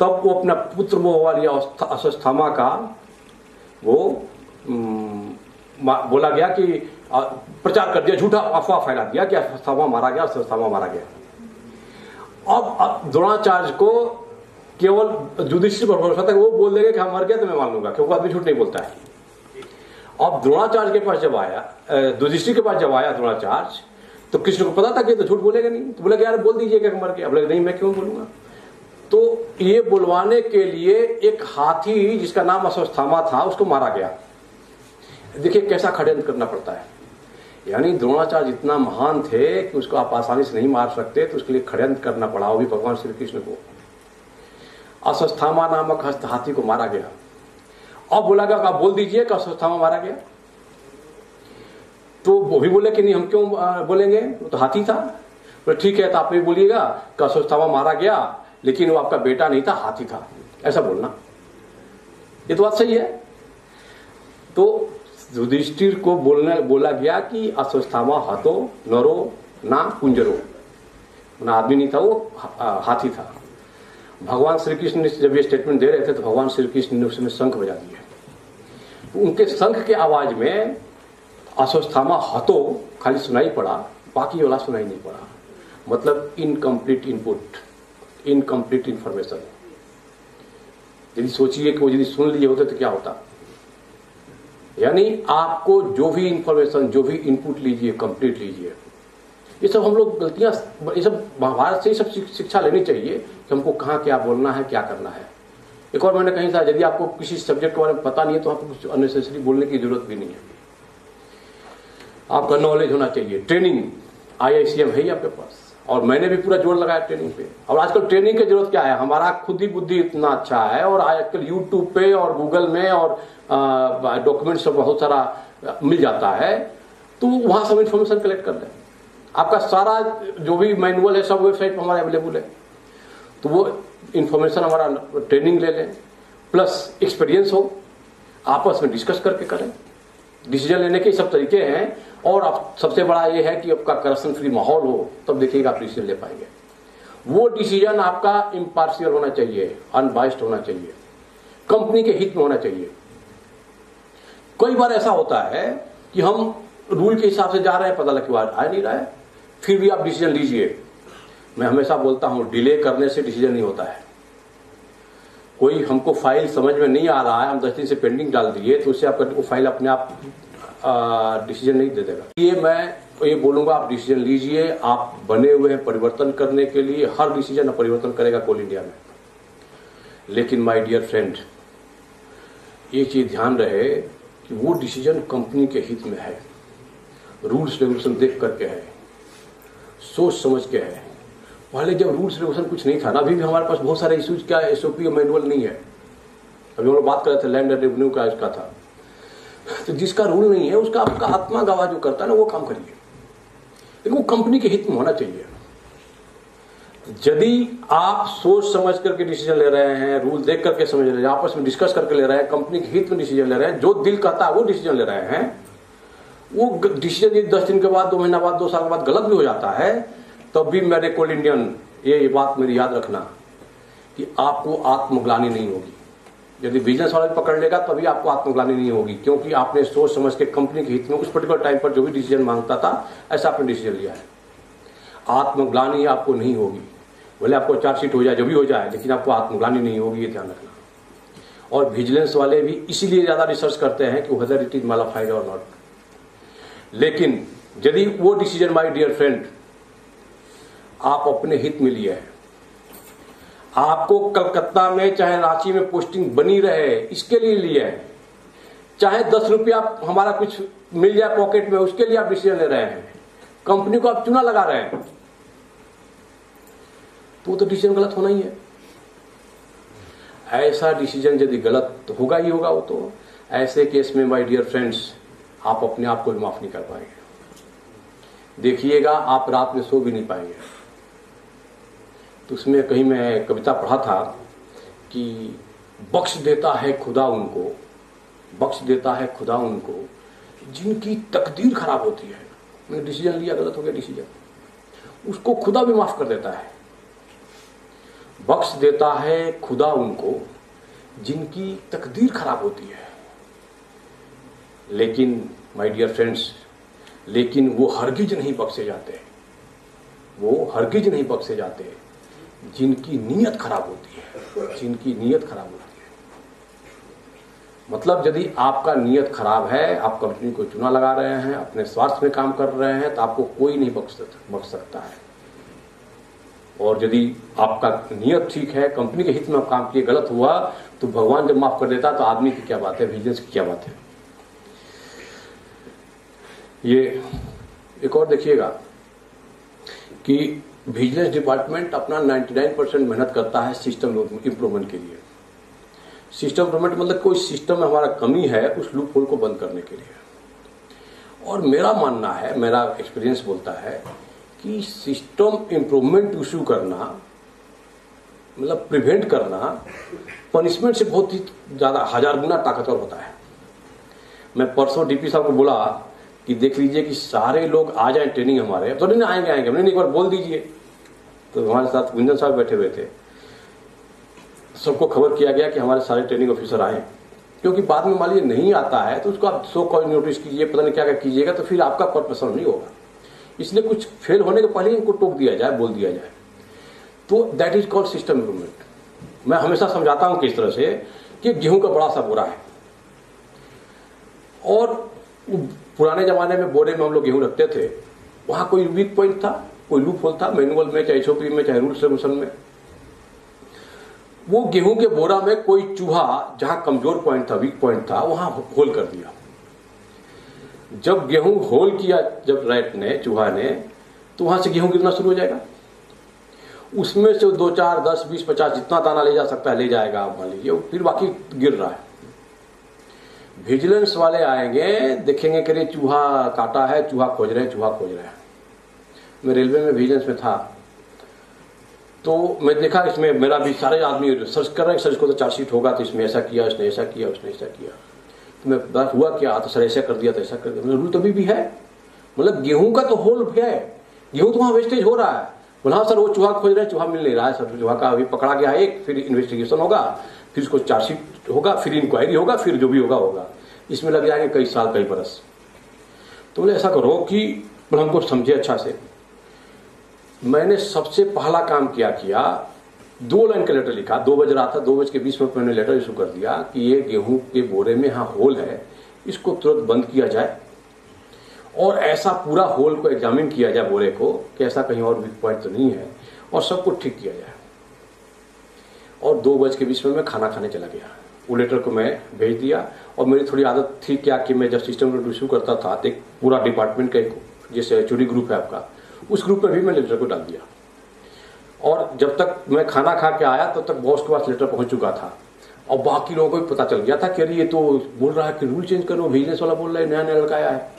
तब वो अपना पुत्र मोह वाली अश्वत्थामा का वो बोला गया कि प्रचार कर दिया, झूठा अफवाह फैला दिया कि अश्वत्थामा मारा गया, अश्वत्थामा मारा गया। अब द्रोणाचार्य को केवल युधिष्ठिर पर भरोसा था, वो बोल देंगे कि हम मर गए तो मैं मान लूंगा, क्योंकि आदमी झूठ नहीं बोलता है। अब द्रोणाचार्य के पास जब आया, युधिष्ठिर के पास जब आया द्रोणाचार्य, तो कृष्ण को पता था कि तो झूठ बोलेगा नहीं, तो बोला कि यार बोल दीजिए कि मर गया। बोले नहीं, मैं क्यों बोलूंगा। तो ये बुलवाने के लिए एक हाथी जिसका नाम अश्वत्थामा था उसको मारा गया। देखिए कैसा षड्यंत्र करना पड़ता है। यानी द्रोणाचार्य इतना महान थे कि उसको आप आसानी से नहीं मार सकते, तो उसके लिए षड्यंत्र करना पड़ा, वो भी भगवान श्री कृष्ण को। अश्वत्थामा नामक हाथी को मारा गया। अब बोला गया आप बोल दीजिए कि अश्वत्थामा मारा गया। तो वो भी बोले कि नहीं, हम क्यों बोलेंगे, वो तो हाथी था। बोले ठीक है, तो आप भी बोलिएगा कि अश्वत्थामा मारा गया, लेकिन वो आपका बेटा नहीं था, हाथी था, ऐसा बोलना। ये तो बात सही है। तो युधिष्ठिर को बोला गया कि अश्वत्थामा हतो नरो ना कुंजरो, ना आदमी नहीं था, वो हाथी था। भगवान श्री कृष्ण जब ये स्टेटमेंट दे रहे थे तो भगवान श्री कृष्ण ने उसमें शंख बजा दिया। तो उनके शंख के आवाज में अश्वत्थामा हतो खाली सुनाई पड़ा, बाकी वाला सुनाई नहीं पड़ा। मतलब इनकम्प्लीट इनपुट, इनकम्प्लीट इंफॉर्मेशन। यदि सोचिए कि वो यदि सुन लिए होते तो क्या होता। यानी आपको जो भी इंफॉर्मेशन, जो भी इनपुट लीजिए, कंप्लीट लीजिए। ये सब हम लोग गलतियां, ये सब महाभारत से ही सब शिक्षा लेनी चाहिए कि हमको कहाँ क्या बोलना है, क्या करना है। एक और मैंने कहीं था, यदि आपको किसी सब्जेक्ट के बारे में पता नहीं है तो आपको कुछ अननेसेसरी बोलने की जरूरत भी नहीं है। आपका नॉलेज होना चाहिए। ट्रेनिंग IICM है ही आपके पास, और मैंने भी पूरा जोर लगाया ट्रेनिंग पे। और आजकल ट्रेनिंग की जरूरत क्या है, हमारा खुद ही बुद्धि इतना अच्छा है, और आजकल यूट्यूब पे और गूगल में और डॉक्यूमेंट्स बहुत सारा मिल जाता है, तो वहां सब इन्फॉर्मेशन कलेक्ट कर लें। आपका सारा जो भी मैनुअल है सब वेबसाइट पर हमारे अवेलेबल है। तो वो इंफॉर्मेशन हमारा ट्रेनिंग ले लें, प्लस एक्सपीरियंस हो, आपस में डिस्कस करके करें। डिसीजन लेने के सब तरीके हैं, और अब सबसे बड़ा ये है कि आपका करप्शन फ्री माहौल हो, तब देखिएगा आप डिसीजन ले पाएंगे। वो डिसीजन आपका इम्पार्शियल होना चाहिए, अनबाइस्ड होना चाहिए, कंपनी के हित में होना चाहिए। कई बार ऐसा होता है कि हम रूल के हिसाब से जा रहे हैं, पता लग के बाद आ नहीं रहा है, फिर भी आप डिसीजन लीजिए। मैं हमेशा बोलता हूं, डिले करने से डिसीजन नहीं होता है। कोई हमको फाइल समझ में नहीं आ रहा है, हम 10 दिन से पेंडिंग डाल दिए, तो उससे आपका वो फाइल अपने आप डिसीजन नहीं दे देगा। ये मैं ये बोलूंगा, आप डिसीजन लीजिए। आप बने हुए हैं परिवर्तन करने के लिए, हर डिसीजन परिवर्तन करेगा कोल इंडिया में। लेकिन माय डियर फ्रेंड, ये चीज ध्यान रहे कि वो डिसीजन कंपनी के हित में है, रूल्स रेगुलेशन देख करके है, सोच समझ के है। पहले जब रूल्स रेगुलेशन कुछ नहीं था ना, अभी भी हमारे पास बहुत सारे इश्यूज का एसओपी और मैनुअल नहीं है। अभी हम लोग बात कर रहे थे लैंड एंड रेवेन्यू का, इसका था। तो जिसका रूल नहीं है उसका आपका आत्मा गवाह जो करता है ना, वो काम करिए, लेकिन वो कंपनी के हित में होना चाहिए। यदि आप सोच समझ करके डिसीजन ले रहे हैं, रूल देख करके समझ रहे हैं, आपस में डिस्कस करके ले रहे हैं, कंपनी के हित में डिसीजन ले रहे हैं, जो दिल कहता है वो डिसीजन ले रहे हैं, वो डिसीजन 10 दिन के बाद, 2 महीना बाद, 2 साल के बाद गलत भी हो जाता है, तब भी मेरे कोल इंडियन ये बात मेरी याद रखना कि आपको आत्मग्लानि नहीं होगी। यदि बिजनेस वाला भी पकड़ लेगा तभी आपको आत्मग्लानि नहीं होगी, क्योंकि आपने सोच समझ के कंपनी के हित में उस पर्टिकुलर टाइम पर जो भी डिसीजन मांगता था, ऐसा आपने डिसीजन लिया है। आत्मग्लानि आपको नहीं होगी। भले आपको चार्जशीट हो जाए, जो भी हो जाए, लेकिन आपको आत्मग्लानि नहीं होगी, ये ध्यान रखना। और विजिलेंस वाले भी इसीलिए ज्यादा रिसर्च करते हैं कि वेदर इट इज मैलिफाइड और नॉट। लेकिन यदि वो डिसीजन, माय डियर फ्रेंड, आप अपने हित में लिए हैं, आपको कलकत्ता में चाहे रांची में पोस्टिंग बनी रहे, इसके लिए लिया है, चाहे 10 रुपया हमारा कुछ मिल जाए पॉकेट में, उसके लिए आप डिसीजन ले रहे हैं, कंपनी को आप चुना लगा रहे हैं, तो डिसीजन गलत होना ही है। ऐसा डिसीजन यदि गलत तो होगा ही होगा। वो तो ऐसे केस में माय डियर फ्रेंड्स, आप अपने आप को माफ नहीं कर पाएंगे। देखिएगा, आप रात में सो भी नहीं पाएंगे। तो उसमें कहीं मैं कविता पढ़ा था कि बख्श देता है खुदा उनको, बख्श देता है खुदा उनको जिनकी तकदीर खराब होती है। मैंने डिसीजन लिया, गलत हो गया डिसीजन, उसको खुदा भी माफ कर देता है। बख्श देता है खुदा उनको जिनकी तकदीर खराब होती है। लेकिन माय डियर फ्रेंड्स, लेकिन वो हरगिज नहीं बख्शे जाते, वो हरगिज नहीं बख्शे जाते जिनकी नीयत खराब होती है, जिनकी नीयत खराब होती है। मतलब यदि आपका नीयत खराब है, आप कंपनी को चुना लगा रहे हैं, अपने स्वार्थ में काम कर रहे हैं, तो आपको कोई नहीं बख्श सकता है। और यदि आपका नियत ठीक है, कंपनी के हित में आप काम किए, गलत हुआ तो भगवान जब माफ कर देता तो आदमी की क्या बात है, बिजनेस की क्या बात है। ये एक और देखिएगा कि विजिलेंस डिपार्टमेंट अपना 99% मेहनत करता है सिस्टम इंप्रूवमेंट के लिए। सिस्टम इंप्रूवमेंट मतलब कोई सिस्टम में हमारा कमी है, उस लूप होल को बंद करने के लिए। और मेरा मानना है, मेरा एक्सपीरियंस बोलता है कि सिस्टम इंप्रूवमेंट इशू करना, मतलब प्रिवेंट करना, पनिशमेंट से बहुत ही ज्यादा 1000 गुना ताकतवर होता है। मैं परसों डीपी साहब को बोला कि देख लीजिए कि सारे लोग आ जाएं ट्रेनिंग हमारे, तो नहीं आएंगे, हमने एक बार बोल दीजिए। तो हमारे साथ गुंजन साहब बैठे हुए थे, सबको खबर किया गया कि हमारे सारे ट्रेनिंग ऑफिसर आए, क्योंकि बाद में मान लीजिए नहीं आता है तो उसको आप 100 कॉल नोटिस कीजिए, पता नहीं क्या क्या कीजिएगा, तो फिर आपका पर्पस नहीं होगा। इसलिए कुछ फेल होने के पहले इनको टोक दिया जाए, बोल दिया जाए, तो that is called system improvement. मैं हमेशा समझाता हूं किस तरह से कि गेहूं का बड़ा सा बोरा है, और पुराने जमाने में बोरे में हम लोग गेहूं रखते थे, वहां कोई वीक पॉइंट था, कोई लूप होल था, मैनुअल में चाहे एसओपी में चाहे रूल्स रेगुलेशन में। वो गेहूं के बोरा में कोई चूहा जहां कमजोर पॉइंट था, वीक पॉइंट था, वहां होल कर दिया। जब गेहूं होल किया, जब रैट ने, चूहा ने, तो वहां से गेहूं गिरना शुरू हो जाएगा। उसमें से 2, 4, 10, 20, 50 जितना दाना ले जा सकता है ले जाएगा, मान लीजिए, फिर बाकी गिर रहा है। विजिलेंस वाले आएंगे, देखेंगे कि चूहा काटा है, चूहा खोज रहे हैं, चूहा खोज रहे हैं। मैं रेलवे में विजिलेंस में था, तो मैं देखा इसमें मेरा भी सारे आदमी सर्च कर रहे हैं, सर्च को तो चार्जशीट होगा तो इसमें ऐसा किया, उसने ऐसा किया, उसने ऐसा किया। तो मैं बात हुआ क्या, तो सर ऐसा कर दिया, तो ऐसा कर दिया। रूल तो भी है, मतलब गेहूं का तो होल है, गेहूं तो वहां वेस्टेज हो रहा है। बोला हाँ सर वो चूहा खोज रहे हैं, चूहा मिल नहीं रहा है सर, चूहा का अभी पकड़ा गया है एक, फिर इन्वेस्टिगेशन होगा, फिर उसको चार्जशीट होगा, फिर इंक्वायरी होगा, फिर जो भी होगा होगा, इसमें लग जाएंगे कई साल कई बरस। तो बोले ऐसा करो कि हमको समझे अच्छा से। मैंने सबसे पहला काम किया 2 लाइन का लेटर लिखा, 2 बज रहा था, 2:20 मैंने लेटर इशू कर दिया कि ये गेहूं के बोरे में यहाँ होल है, इसको तुरंत बंद किया जाए और ऐसा पूरा होल को एग्जामिन किया जाए बोरे को कि ऐसा कहीं और वीक पॉइंट तो नहीं है, और सब कुछ ठीक किया जाए। और 2:20 मैं खाना खाने चला गया। वो लेटर को मैं भेज दिया, और मेरी थोड़ी आदत थी क्या कि मैं जब सिस्टम को इशू करता था तो एक पूरा डिपार्टमेंट का एक जैसे एचओडी ग्रुप है आपका, उस ग्रुप में भी मैं लेटर को डाल दिया। और जब तक मैं खाना खा के आया तब तक बॉस के पास लेटर पहुंच चुका था, और बाकी लोगों को भी पता चल गया था कि अरे ये तो बोल रहा है कि रूल चेंज करो, विजिलेंस वाला बोल रहा है नया नया लड़का आया है।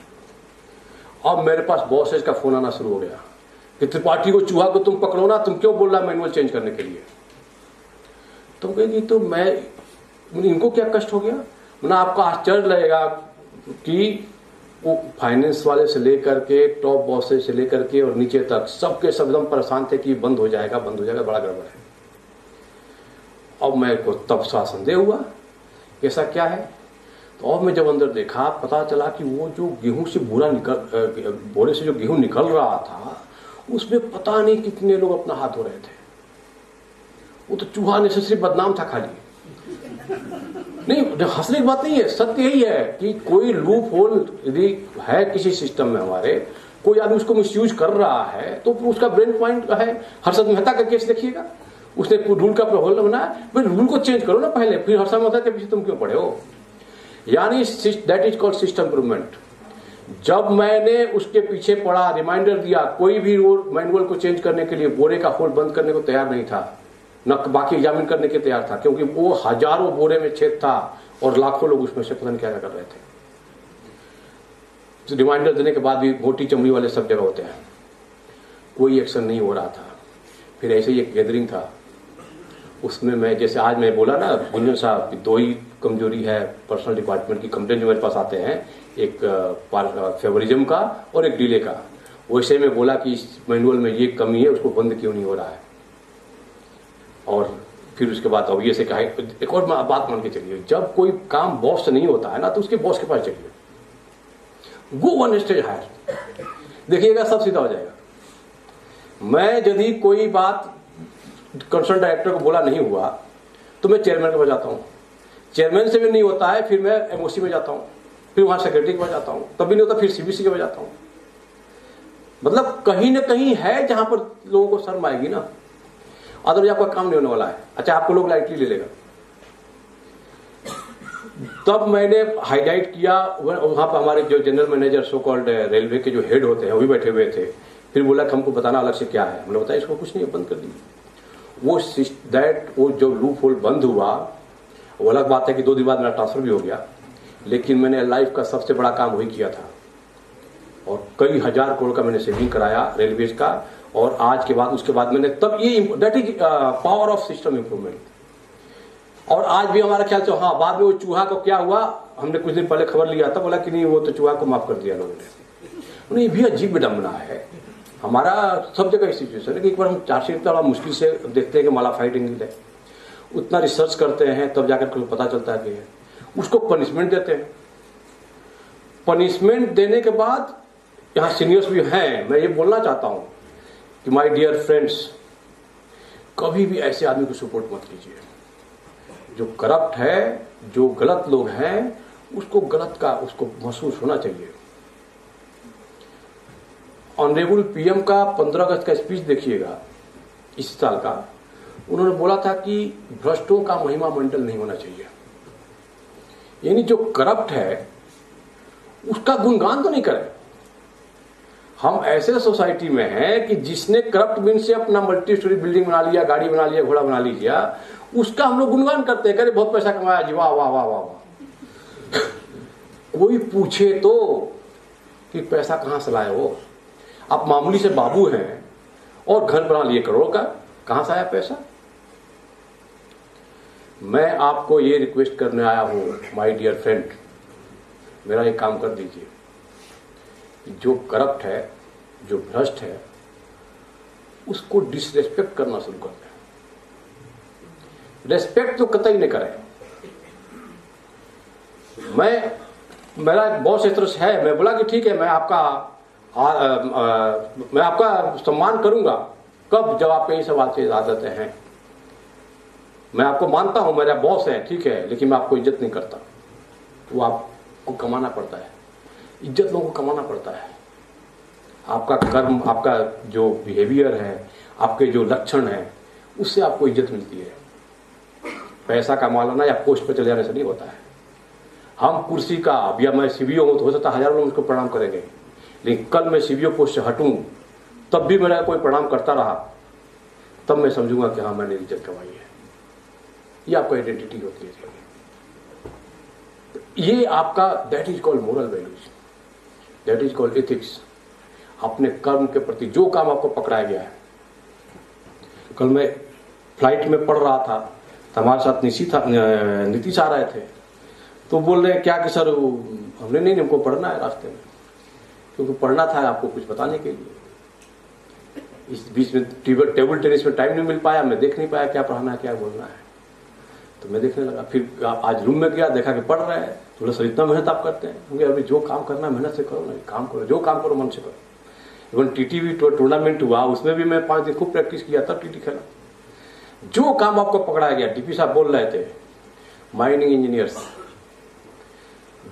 अब मेरे पास बॉसेस का फोन आना शुरू हो गया कि त्रिपाठी को चूहा को तुम पकड़ो ना, तुम क्यों बोल रहा है मैनुअल चेंज करने के लिए। तुम कहेंगे तो मैं इनको क्या कष्ट हो गया। ना आपका आश्चर्य लगेगा कि वो फाइनेंस वाले से लेकर के टॉप बॉसेस से लेकर के और नीचे तक सबके सब एकदम परेशान थे कि बंद हो जाएगा, बड़ा गड़बड़ है। अब मेरे को तब सा संदेह हुआ ऐसा क्या है। तो अब मैं जब अंदर देखा, पता चला कि वो जो गेहूं से बोरे से जो गेहूं निकल रहा था उसमें पता नहीं कितने लोग अपना हाथ धो रहे थे। वो तो चूहा नेसेसरी बदनाम था खाली। नहीं, हंसने की बात नहीं है, सत्य यही है कि कोई लूप होल यदि है किसी सिस्टम में, हमारे कोई आदमी उसको मिसयूज कर रहा है तो उसका ब्रेन पॉइंट है। हर्षद मेहता का केस देखिएगा, उसने रूल का होल बनाया, भाई रूल को चेंज करो ना पहले, फिर हर्षद मेहता के पीछे तुम क्यों पड़े हो। यानी that is called system improvement. जब मैंने उसके पीछे पड़ा, रिमाइंडर दिया, कोई भी मैनुअल को चेंज करने के लिए बोरे का होल बंद करने को तैयार नहीं था, न बाकी एग्जामिन करने के तैयार था, क्योंकि वो हजारों बोरे में छेद था और लाखों लोग उसमें से पता नहीं क्या कर रहे थे। तो रिमाइंडर देने के बाद भी मोटी चमड़ी वाले सब जगह होते हैं, कोई एक्शन नहीं हो रहा था। फिर ऐसे ही एक गैदरिंग था, उसमें मैं जैसे आज मैं बोला ना गुंजन साहब की 2 ही कमजोरी है पर्सनल डिपार्टमेंट की, कंप्लेंट जो मेरे पास आते हैं, एक फेवरिज्म का और एक डिले का। वैसे में बोला कि इस मैनुअल में ये कमी है, उसको बंद क्यों नहीं हो रहा है। और फिर उसके बाद अब ये से कहा, एक और बात मान के चलिए, जब कोई काम बॉस से नहीं होता है ना तो उसके बॉस के पास चलिए, गो 1 स्टेज हायर, देखिएगा सब सीधा हो जाएगा। मैं यदि कोई बात कंसर्न डायरेक्टर को बोला नहीं हुआ तो मैं चेयरमैन के पास जाता हूं, चेयरमैन से भी नहीं होता है फिर मैं एमओसी में जाता हूं, फिर वहां सेक्रेटरी के पास जाता हूं, तब भी नहीं होता फिर सीबीसी के पास जाता हूं। मतलब कहीं ना कहीं है जहां पर लोगों को शर्म आएगी ना, अदरवाइज आपका काम नहीं होने वाला है। अच्छा, आपको लोग लाइटली ले लेगा। तब मैंने हाईलाइट किया, वहां पर हमारे जो general manager so called railway के जो हेड होते हैं वो भी बैठे हुए थे। फिर बोला कि हमको बताना अलग से क्या है, हमने बताया इसको कुछ नहीं, बंद कर दी। वो जो लूप होल बंद हुआ, वो अलग बात है कि 2 दिन बाद मेरा ट्रांसफर भी हो गया, लेकिन मैंने लाइफ का सबसे बड़ा काम वही किया था और कई हजार करोड़ का मैंने सेविंग कराया रेलवेज का। और आज के बाद उसके बाद मैंने तब ये that is power of system improvement. और आज भी हमारा ख्याल से हाँ, बाद में वो चूहा को क्या हुआ, हमने कुछ दिन पहले खबर लिया था, बोला कि नहीं वो तो चूहा को माफ कर दिया लोगों ने। ये भी अजीब विडंबना है, हमारा सब जगह सिचुएशन है कि एक बार हम चार्जशीट बड़ा मुश्किल से देखते हैं कि माला फाइटिंग है, उतना रिसर्च करते हैं तब जाकर के पता चलता है कि उसको पनिशमेंट देते हैं। पनिशमेंट देने के बाद यहाँ सीनियर्स भी हैं, मैं ये बोलना चाहता हूं कि माय डियर फ्रेंड्स, कभी भी ऐसे आदमी को सपोर्ट मत कीजिए। जो करप्ट है, जो गलत लोग हैं, उसको गलत का उसको महसूस होना चाहिए। ऑनरेबल पीएम का 15 अगस्त का स्पीच देखिएगा इस साल का, उन्होंने बोला था कि भ्रष्टों का महिमा मंडल नहीं होना चाहिए। यानी जो करप्ट है उसका गुणगान तो नहीं करें। हम ऐसे सोसाइटी में हैं कि जिसने करप्ट मीन से अपना मल्टी स्टोरी बिल्डिंग बना लिया, गाड़ी बना लिया, घोड़ा बना लीजिए, उसका हम लोग गुणगान करते हैं, करे बहुत पैसा कमाया जी, वाह वाह वाह वाह। कोई पूछे तो कि पैसा कहां से लाए हो। आप मामूली से बाबू हैं और घर बना लिए करोड़ का, कहां से आया पैसा? मैं आपको ये रिक्वेस्ट करने आया हूं माय डियर फ्रेंड, मेरा एक काम कर दीजिए, जो करप्ट है, जो भ्रष्ट है, उसको डिसरेस्पेक्ट करना शुरू कर दें। रेस्पेक्ट तो कतई नहीं करें। मेरा बॉस इस तरह से है, मैं बोला कि ठीक है, मैं आपका सम्मान करूंगा। कब? जब आपके ये सब आदतें हैं। मैं आपको मानता हूं, मेरा बॉस है, ठीक है, लेकिन मैं आपको इज्जत नहीं करता। वो आपको कमाना पड़ता है, इज्जत लोगों को कमाना पड़ता है। आपका कर्म, आपका जो बिहेवियर है, आपके जो लक्षण है, उससे आपको इज्जत मिलती है। पैसा कमा लेना या पोस्ट पर चले जाने से नहीं होता है। हम कुर्सी का, अब या मैं सीबीओ हूं तो हो सकता है हजारों लोग मुझको प्रणाम करेंगे, लेकिन कल मैं सीबीओ पोस्ट से हटूं तब भी मेरा कोई प्रणाम करता रहा, तब मैं समझूंगा कि हाँ, मैंने इज्जत कमाई है। ये आपका आइडेंटिटी होती है। ये आपका, that is called moral values, that is called ethics. अपने कर्म के प्रति जो काम आपको पकड़ाया गया है। कल मैं फ्लाइट में पढ़ रहा था, तो हमारे साथ नीतीश आ रहे थे, तो बोल रहे क्या कि सर हमने नहीं, हमको पढ़ना है रास्ते में, क्योंकि पढ़ना था आपको कुछ बताने के लिए। इस बीच में टेबल टेनिस में टाइम नहीं मिल पाया, मैं देख नहीं पाया क्या पढ़ाना है, क्या बोलना है, तो मैं देखने लगा। फिर आज रूम में गया, देखा कि पढ़ रहे हैं। तो सर इतना मेहनत आप करते हैं? क्योंकि अभी जो काम करना है मेहनत से करो ना, काम करो, जो काम करो मन से करो। इवन टीटीवी टूर्नामेंट हुआ, उसमें भी मैं 5 दिन खूब प्रैक्टिस किया, तब टीटी खेला। जो काम आपको पकड़ाया गया, डीपी साहब बोल रहे थे, माइनिंग इंजीनियर्स,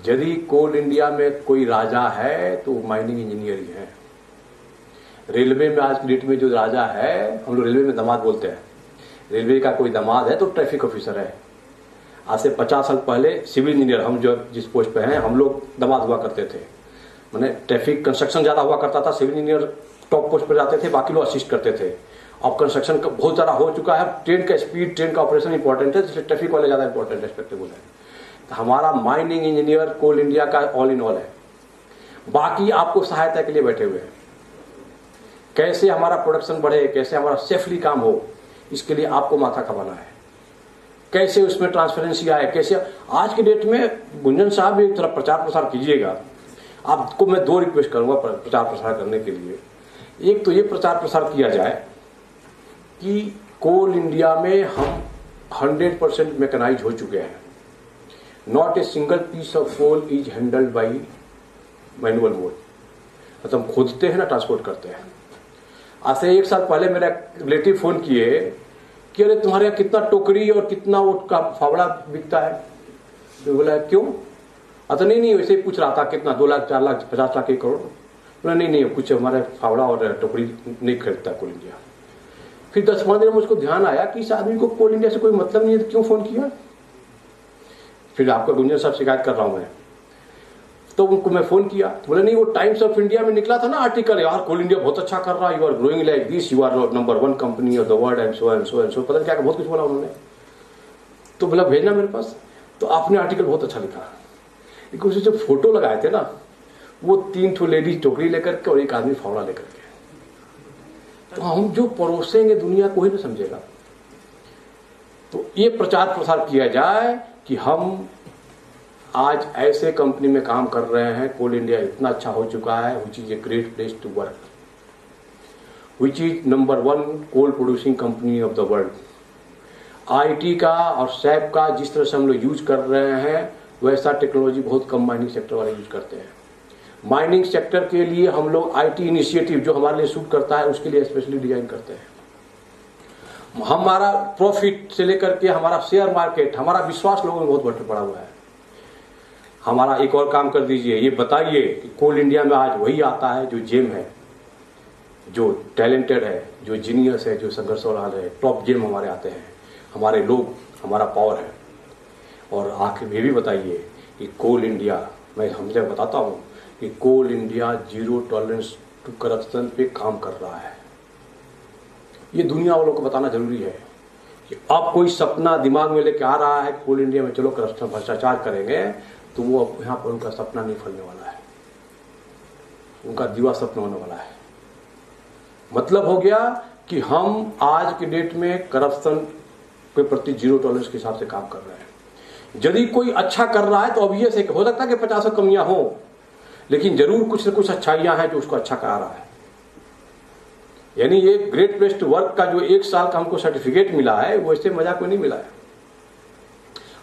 यदि कोल इंडिया में कोई राजा है तो माइनिंग इंजीनियर ही है। रेलवे में आज की डेट में जो राजा है, हम लोग रेलवे में दामाद बोलते हैं, रेलवे का कोई दामाद है तो ट्रैफिक ऑफिसर है। आज से 50 साल पहले सिविल इंजीनियर, हम जो जिस पोस्ट पे हैं, हम लोग दामाद हुआ करते थे। मैंने ट्रैफिक कंस्ट्रक्शन ज्यादा हुआ करता था, सिविल इंजीनियर टॉप पोस्ट पर जाते थे, बाकी लोग असिस्ट करते थे। अब कंस्ट्रक्शन का बहुत ज्यादा हो चुका है, ट्रेन का स्पीड, ट्रेन का ऑपरेशन इंपॉर्टेंट है, इसलिए ट्रैफिक वाले ज्यादा इंपॉर्टेंट रेस्पेक्टेबल है। तो हमारा माइनिंग इंजीनियर कोल इंडिया का ऑल इन ऑल है। बाकी आपको सहायता के लिए बैठे हुए हैं। कैसे हमारा प्रोडक्शन बढ़े, कैसे हमारा सेफली काम हो, इसके लिए आपको माथा खपाना है। कैसे उसमें ट्रांसपेरेंसी आए, कैसे आज के डेट में, गुंजन साहब एक तरफ प्रचार प्रसार कीजिएगा। आपको मैं 2 रिक्वेस्ट करूंगा प्रचार प्रसार करने के लिए। एक तो ये प्रचार प्रसार किया जाए कि कोल इंडिया में हम 100% मैकेनाइज हो चुके हैं। Not a single piece of coal is handled by manual mode, मतलब हम खोदते हैं ना, ट्रांसपोर्ट करते हैं। आज से 1 साल पहले मेरा रिलेटिव फोन किए कि अरे तुम्हारे यहाँ कितना टोकरी और कितना वो का फावड़ा बिकता है। तो बोला क्यों? अतः नहीं वैसे ही पूछ रहा था, कितना 2 लाख 4 लाख 50 लाख 1 करोड़। बोला नहीं कुछ हमारे फावड़ा और टोकरी नहीं खरीदता कोल इंडिया। फिर 10-15 दिन में मुझको ध्यान आया कि इस आदमी को कोल इंडिया से कोई मतलब नहीं है, तो क्यों फोन किया। फिर आपका गुंजन साहब शिकायत कर रहा हूं मैं, तो उनको मैं फोन किया, तो बोले नहीं वो टाइम्स ऑफ इंडिया में निकला था ना आर्टिकल, यार कोल इंडिया बहुत अच्छा कर रहा है, you are growing like this, you are number 1 company of the world and so and so and so, पता नहीं क्या बहुत कुछ बोला उन्होंने। तो बोला भेजना मेरे पास, तो आपने आर्टिकल बहुत अच्छा लिखा। लेकिन उसमें जो फोटो लगाए थे ना, वो 3 ठो लेडीज टोकरी लेकर के और एक आदमी फावड़ा लेकर के। तो हम जो परोसेंगे दुनिया को ही नहीं समझेगा। तो ये प्रचार प्रसार किया जाए कि हम आज ऐसे कंपनी में काम कर रहे हैं, कोल इंडिया इतना अच्छा हो चुका है, which is a great place to work, which is number 1 coal producing company of the world. IT का और सैप का जिस तरह से हम लोग यूज कर रहे हैं, वैसा टेक्नोलॉजी बहुत कम माइनिंग सेक्टर वाले यूज करते हैं। माइनिंग सेक्टर के लिए हम लोग आईटी इनिशिएटिव जो हमारे लिए सूट करता है, उसके लिए स्पेशली डिजाइन करते हैं। हमारा प्रॉफिट से लेकर के हमारा शेयर मार्केट, हमारा विश्वास लोगों में बहुत बड़ा हुआ है। हमारा एक और काम कर दीजिए, ये बताइए कि कोल इंडिया में आज वही आता है जो जेम है, जो टैलेंटेड है, जो जीनियस है, जो संघर्षवाल है, टॉप जेम हमारे आते हैं, हमारे लोग, हमारा पावर है। और आखिर ये भी बताइए कि कोल इंडिया, मैं हमेशा बताता हूं कि कोल इंडिया 0 टॉलरेंस टू करप्शन पे काम कर रहा है। ये दुनिया वालों को बताना जरूरी है कि अब कोई सपना दिमाग में लेके आ रहा है कोल इंडिया में चलो करप्शन भ्रष्टाचार करेंगे, तो वो यहाँ पर उनका सपना नहीं फलने वाला है, उनका दीवा सपना होने वाला है। मतलब हो गया कि हम आज के डेट में करप्शन के प्रति जीरो टॉलरेंस के हिसाब से काम कर रहे हैं। यदि कोई अच्छा कर रहा है तो ऑब्वियस है कि हो सकता है कि 50 कमियां हो, लेकिन जरूर कुछ न कुछ अच्छाइयां हैं जो उसको अच्छा करा रहा है। यानी ये ग्रेट प्लेस टू वर्क का जो 1 साल का हमको सर्टिफिकेट मिला है वो इससे मजाक में नहीं मिला है।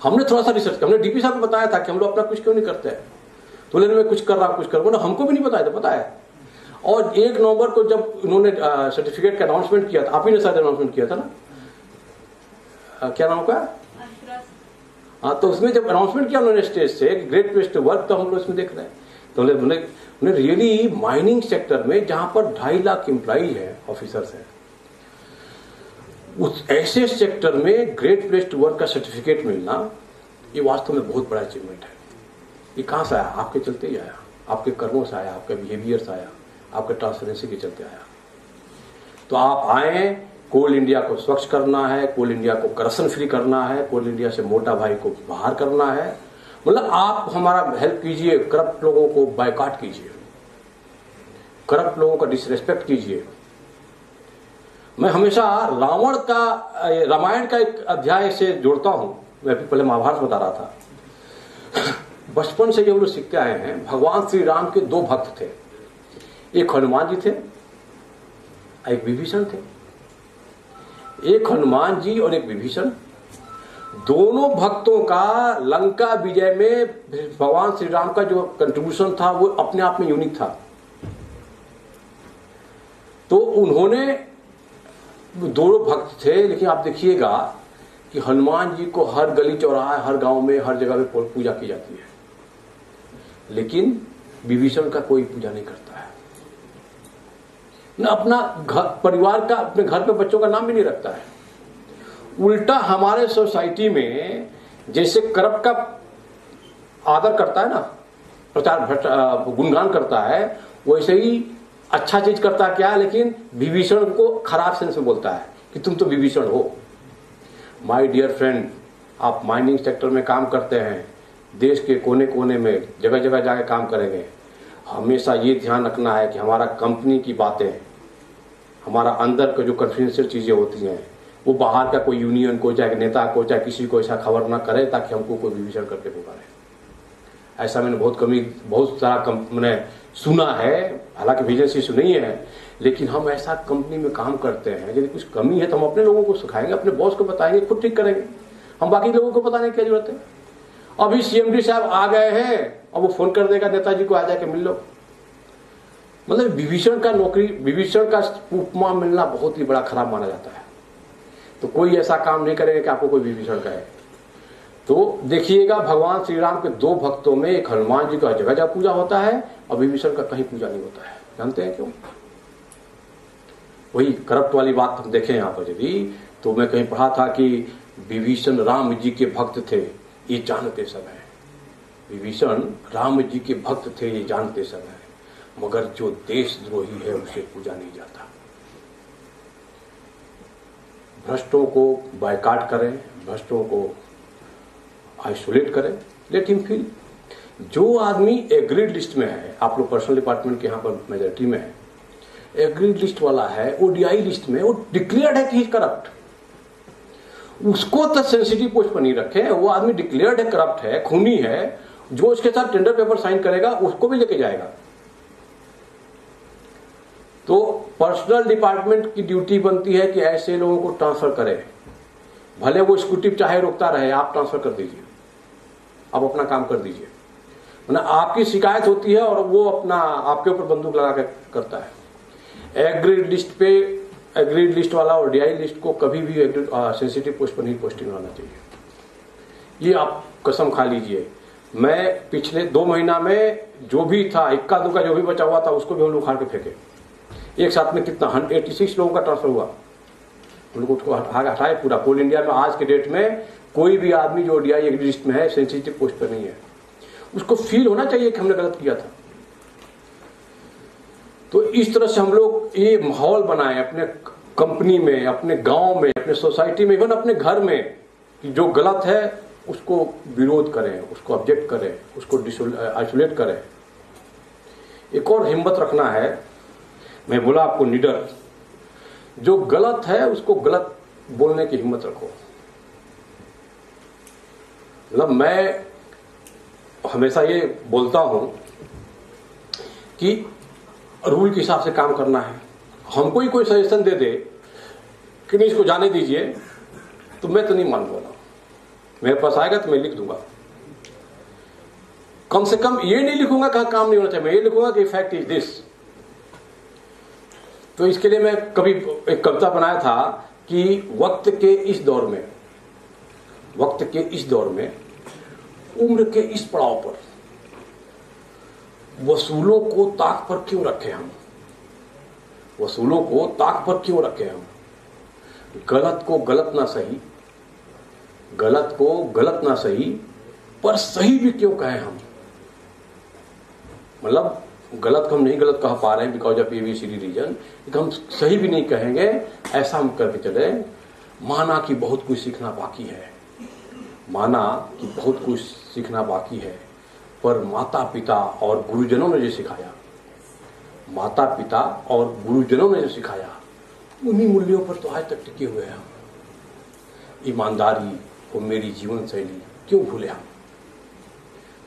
हमने थोड़ा सा रिसर्च किया, हमने डीपी साहब को बताया था कि हम लोग अपना कुछ क्यों नहीं करते हैं, तो लेकिन मैं कुछ कर रहा हूं, कुछ कर रहा हूं, हमको भी नहीं बताया था, पता है। और 1 नवंबर को जब उन्होंने सर्टिफिकेट का अनाउंसमेंट किया था, आप ही ने शायद अनाउंसमेंट किया था ना, क्या नाम का, हाँ, तो उसमें जब अनाउंसमेंट किया उन्होंने स्टेज से ग्रेट प्लेस टू वर्क, तो हम लोग इसमें देख रहे हैं, तो उन्हें रियली माइनिंग सेक्टर में जहां पर 2.5 लाख एम्प्लॉई है, ऑफिसर्स हैं, उस ऐसे सेक्टर में ग्रेट प्लेस टू वर्क का सर्टिफिकेट मिलना ये वास्तव में बहुत बड़ा अचीवमेंट है। ये कहां से आया? आपके चलते ही आया, आपके कर्मों से आया, आपके बिहेवियर से आया, आपके ट्रांसपेरेंसी के चलते आया। तो आप आए, कोल इंडिया को स्वच्छ करना है, कोल इंडिया को करप्शन फ्री करना है, कोल इंडिया से मोटा भाई को बाहर करना है, मतलब आप हमारा हेल्प कीजिए, करप्ट लोगों को बायकॉट कीजिए, करप्ट लोगों का डिसरेस्पेक्ट कीजिए। मैं हमेशा रामायण का एक अध्याय से जोड़ता हूं। मैं पहले महाभारत बता रहा था। बचपन से जो लोग सीखते आए हैं, भगवान श्री राम के 2 भक्त थे, एक हनुमान जी थे, एक विभीषण थे। एक हनुमान जी और एक विभीषण, दोनों भक्तों का लंका विजय में भगवान श्री राम का जो कंट्रीब्यूशन था वो अपने आप में यूनिक था। तो उन्होंने, दोनों भक्त थे, लेकिन आप देखिएगा कि हनुमान जी को हर गली चौराहा, हर गांव में, हर जगह पे पूजा की जाती है, लेकिन विभीषण का कोई पूजा नहीं करता है, न अपना घर परिवार का, अपने घर पे बच्चों का नाम भी नहीं रखता है। उल्टा हमारे सोसाइटी में जैसे करप्ट का आदर करता है ना, प्रचार गुणगान करता है, वैसे ही अच्छा चीज करता है क्या, लेकिन विभीषण को खराब सेंस में बोलता है कि तुम तो विभीषण हो। माय डियर फ्रेंड, आप माइनिंग सेक्टर में काम करते हैं, देश के कोने कोने में जगह जगह जाके काम करेंगे, हमेशा ये ध्यान रखना है कि हमारा कंपनी की बातें, हमारा अंदर का जो कॉन्फिडेंशियल चीजें होती हैं, वो बाहर का कोई यूनियन को, चाहे नेता को, चाहे किसी को ऐसा खबर ना करे ताकि हमको कोई विभीषण करके पुकारे। ऐसा मैंने बहुत सारा मैंने सुना है, हालांकि बिजनेस इशू नहीं है, लेकिन हम ऐसा कंपनी में काम करते हैं, यदि कुछ कमी है तो हम अपने लोगों को सिखाएंगे, अपने बॉस को बताएंगे, खुद ठीक करेंगे, हम बाकी लोगों को बताने की क्या जरूरत है। अभी सीएमडी साहब आ गए हैं, अब वो फोन कर देगा नेताजी को, आ जाके मिल लो। मतलब विभीषण का नौकरी, विभीषण का उपमा मिलना बहुत ही बड़ा खराब माना जाता है। तो कोई ऐसा काम नहीं करेगा कि आपको कोई विभीषण कहे। तो देखिएगा, भगवान श्री राम के 2 भक्तों में एक हनुमान जी का जगह जगह पूजा होता है और विभीषण का कहीं पूजा नहीं होता है। जानते हैं क्यों? वही करप्ट वाली बात हम देखें यहाँ पर यदि, तो मैं कहीं पढ़ा था कि विभीषण राम जी के भक्त थे, ये जानते सब है। विभीषण राम जी के भक्त थे, ये जानते सब है, मगर जो देशद्रोही है उसे पूजा नहीं जाता। भ्रष्टों को बायकॉट करें, भ्रष्टों को आइसोलेट करें, लेट हिम फील। जो आदमी एग्रीड लिस्ट में है, आप लोग पर्सनल डिपार्टमेंट के यहाँ पर मेजोरिटी में है, एग्रीड लिस्ट वाला है, ओडीआई लिस्ट में, वो डिक्लेयर्ड है कि करप्ट, उसको तो सेंसिटिव पोस्ट पर नहीं रखे। वो आदमी डिक्लेयर्ड है, करप्ट है, खूनी है, जो उसके साथ टेंडर पेपर साइन करेगा उसको भी लेके जाएगा। तो पर्सनल डिपार्टमेंट की ड्यूटी बनती है कि ऐसे लोगों को ट्रांसफर करे, भले वो एग्जीक्यूटिव चाहे रोकता रहे, आप ट्रांसफर कर दीजिए, आप अपना काम कर दीजिए। मतलब आपकी शिकायत होती है और वो अपना आपके ऊपर बंदूक लगा के करता है। एग्रीड लिस्ट पे, एग्रीड लिस्ट वाला और डीआई लिस्ट को कभी भी सेंसिटिव पोस्ट पर नहीं पोस्टिंग होना चाहिए। ये आप कसम खा लीजिए। मैं पिछले 2 महीना में जो भी था, इक्का दुक्का जो भी बचा हुआ था, उसको भी हम लोग उखाड़ के फेंके। एक साथ में कितना 186 लोगों का ट्रांसफर हुआ, हम लोग उसको हटाए पूरा। कोल इंडिया में आज के डेट में कोई भी आदमी जो डीआई एग्रीड लिस्ट में है, सेंसिटिव पोस्ट पर नहीं है, उसको फील होना चाहिए कि हमने गलत किया था। तो इस तरह से हम लोग ये माहौल बनाए अपने कंपनी में, अपने गांव में, अपने सोसाइटी में, इवन अपने घर में, कि जो गलत है उसको विरोध करें, उसको ऑब्जेक्ट करें, उसको आइसोलेट करें। एक और हिम्मत रखना है। मैं बोला आपको निडर, जो गलत है उसको गलत बोलने की हिम्मत रखो। मतलब मैं हमेशा ये बोलता हूं कि रूल के हिसाब से काम करना है। हमको ही कोई सजेशन दे दे कि नहीं इसको जाने दीजिए, तो मैं तो नहीं मानूंगा ना। मेरे पास आएगा तो मैं लिख दूंगा। कम से कम ये नहीं लिखूंगा कि काम नहीं होना चाहिए, मैं ये लिखूंगा कि फैक्ट इज दिस। तो इसके लिए मैं कभी एक कविता बनाया था कि वक्त के इस दौर में उम्र के इस पड़ाव पर वसूलों को ताक पर क्यों रखे हम, वसूलों को ताक पर क्यों रखे हम। गलत को गलत ना सही, गलत को गलत ना सही, पर सही भी क्यों कहें हम। मतलब गलत को हम नहीं गलत कह पा रहे हैं बिकॉज ऑफ एबीसीडी रीजन, हम सही भी नहीं कहेंगे, ऐसा हम करके चले। माना कि बहुत कुछ सीखना बाकी है, माना कि बहुत कुछ सीखना बाकी है, पर माता पिता और गुरुजनों ने जो सिखाया, माता पिता और गुरुजनों ने जो सिखाया, उन्हीं मूल्यों पर तो आज तक टिके हुए हैं हम। ईमानदारी को मेरी जीवन शैली क्यों भूले हम।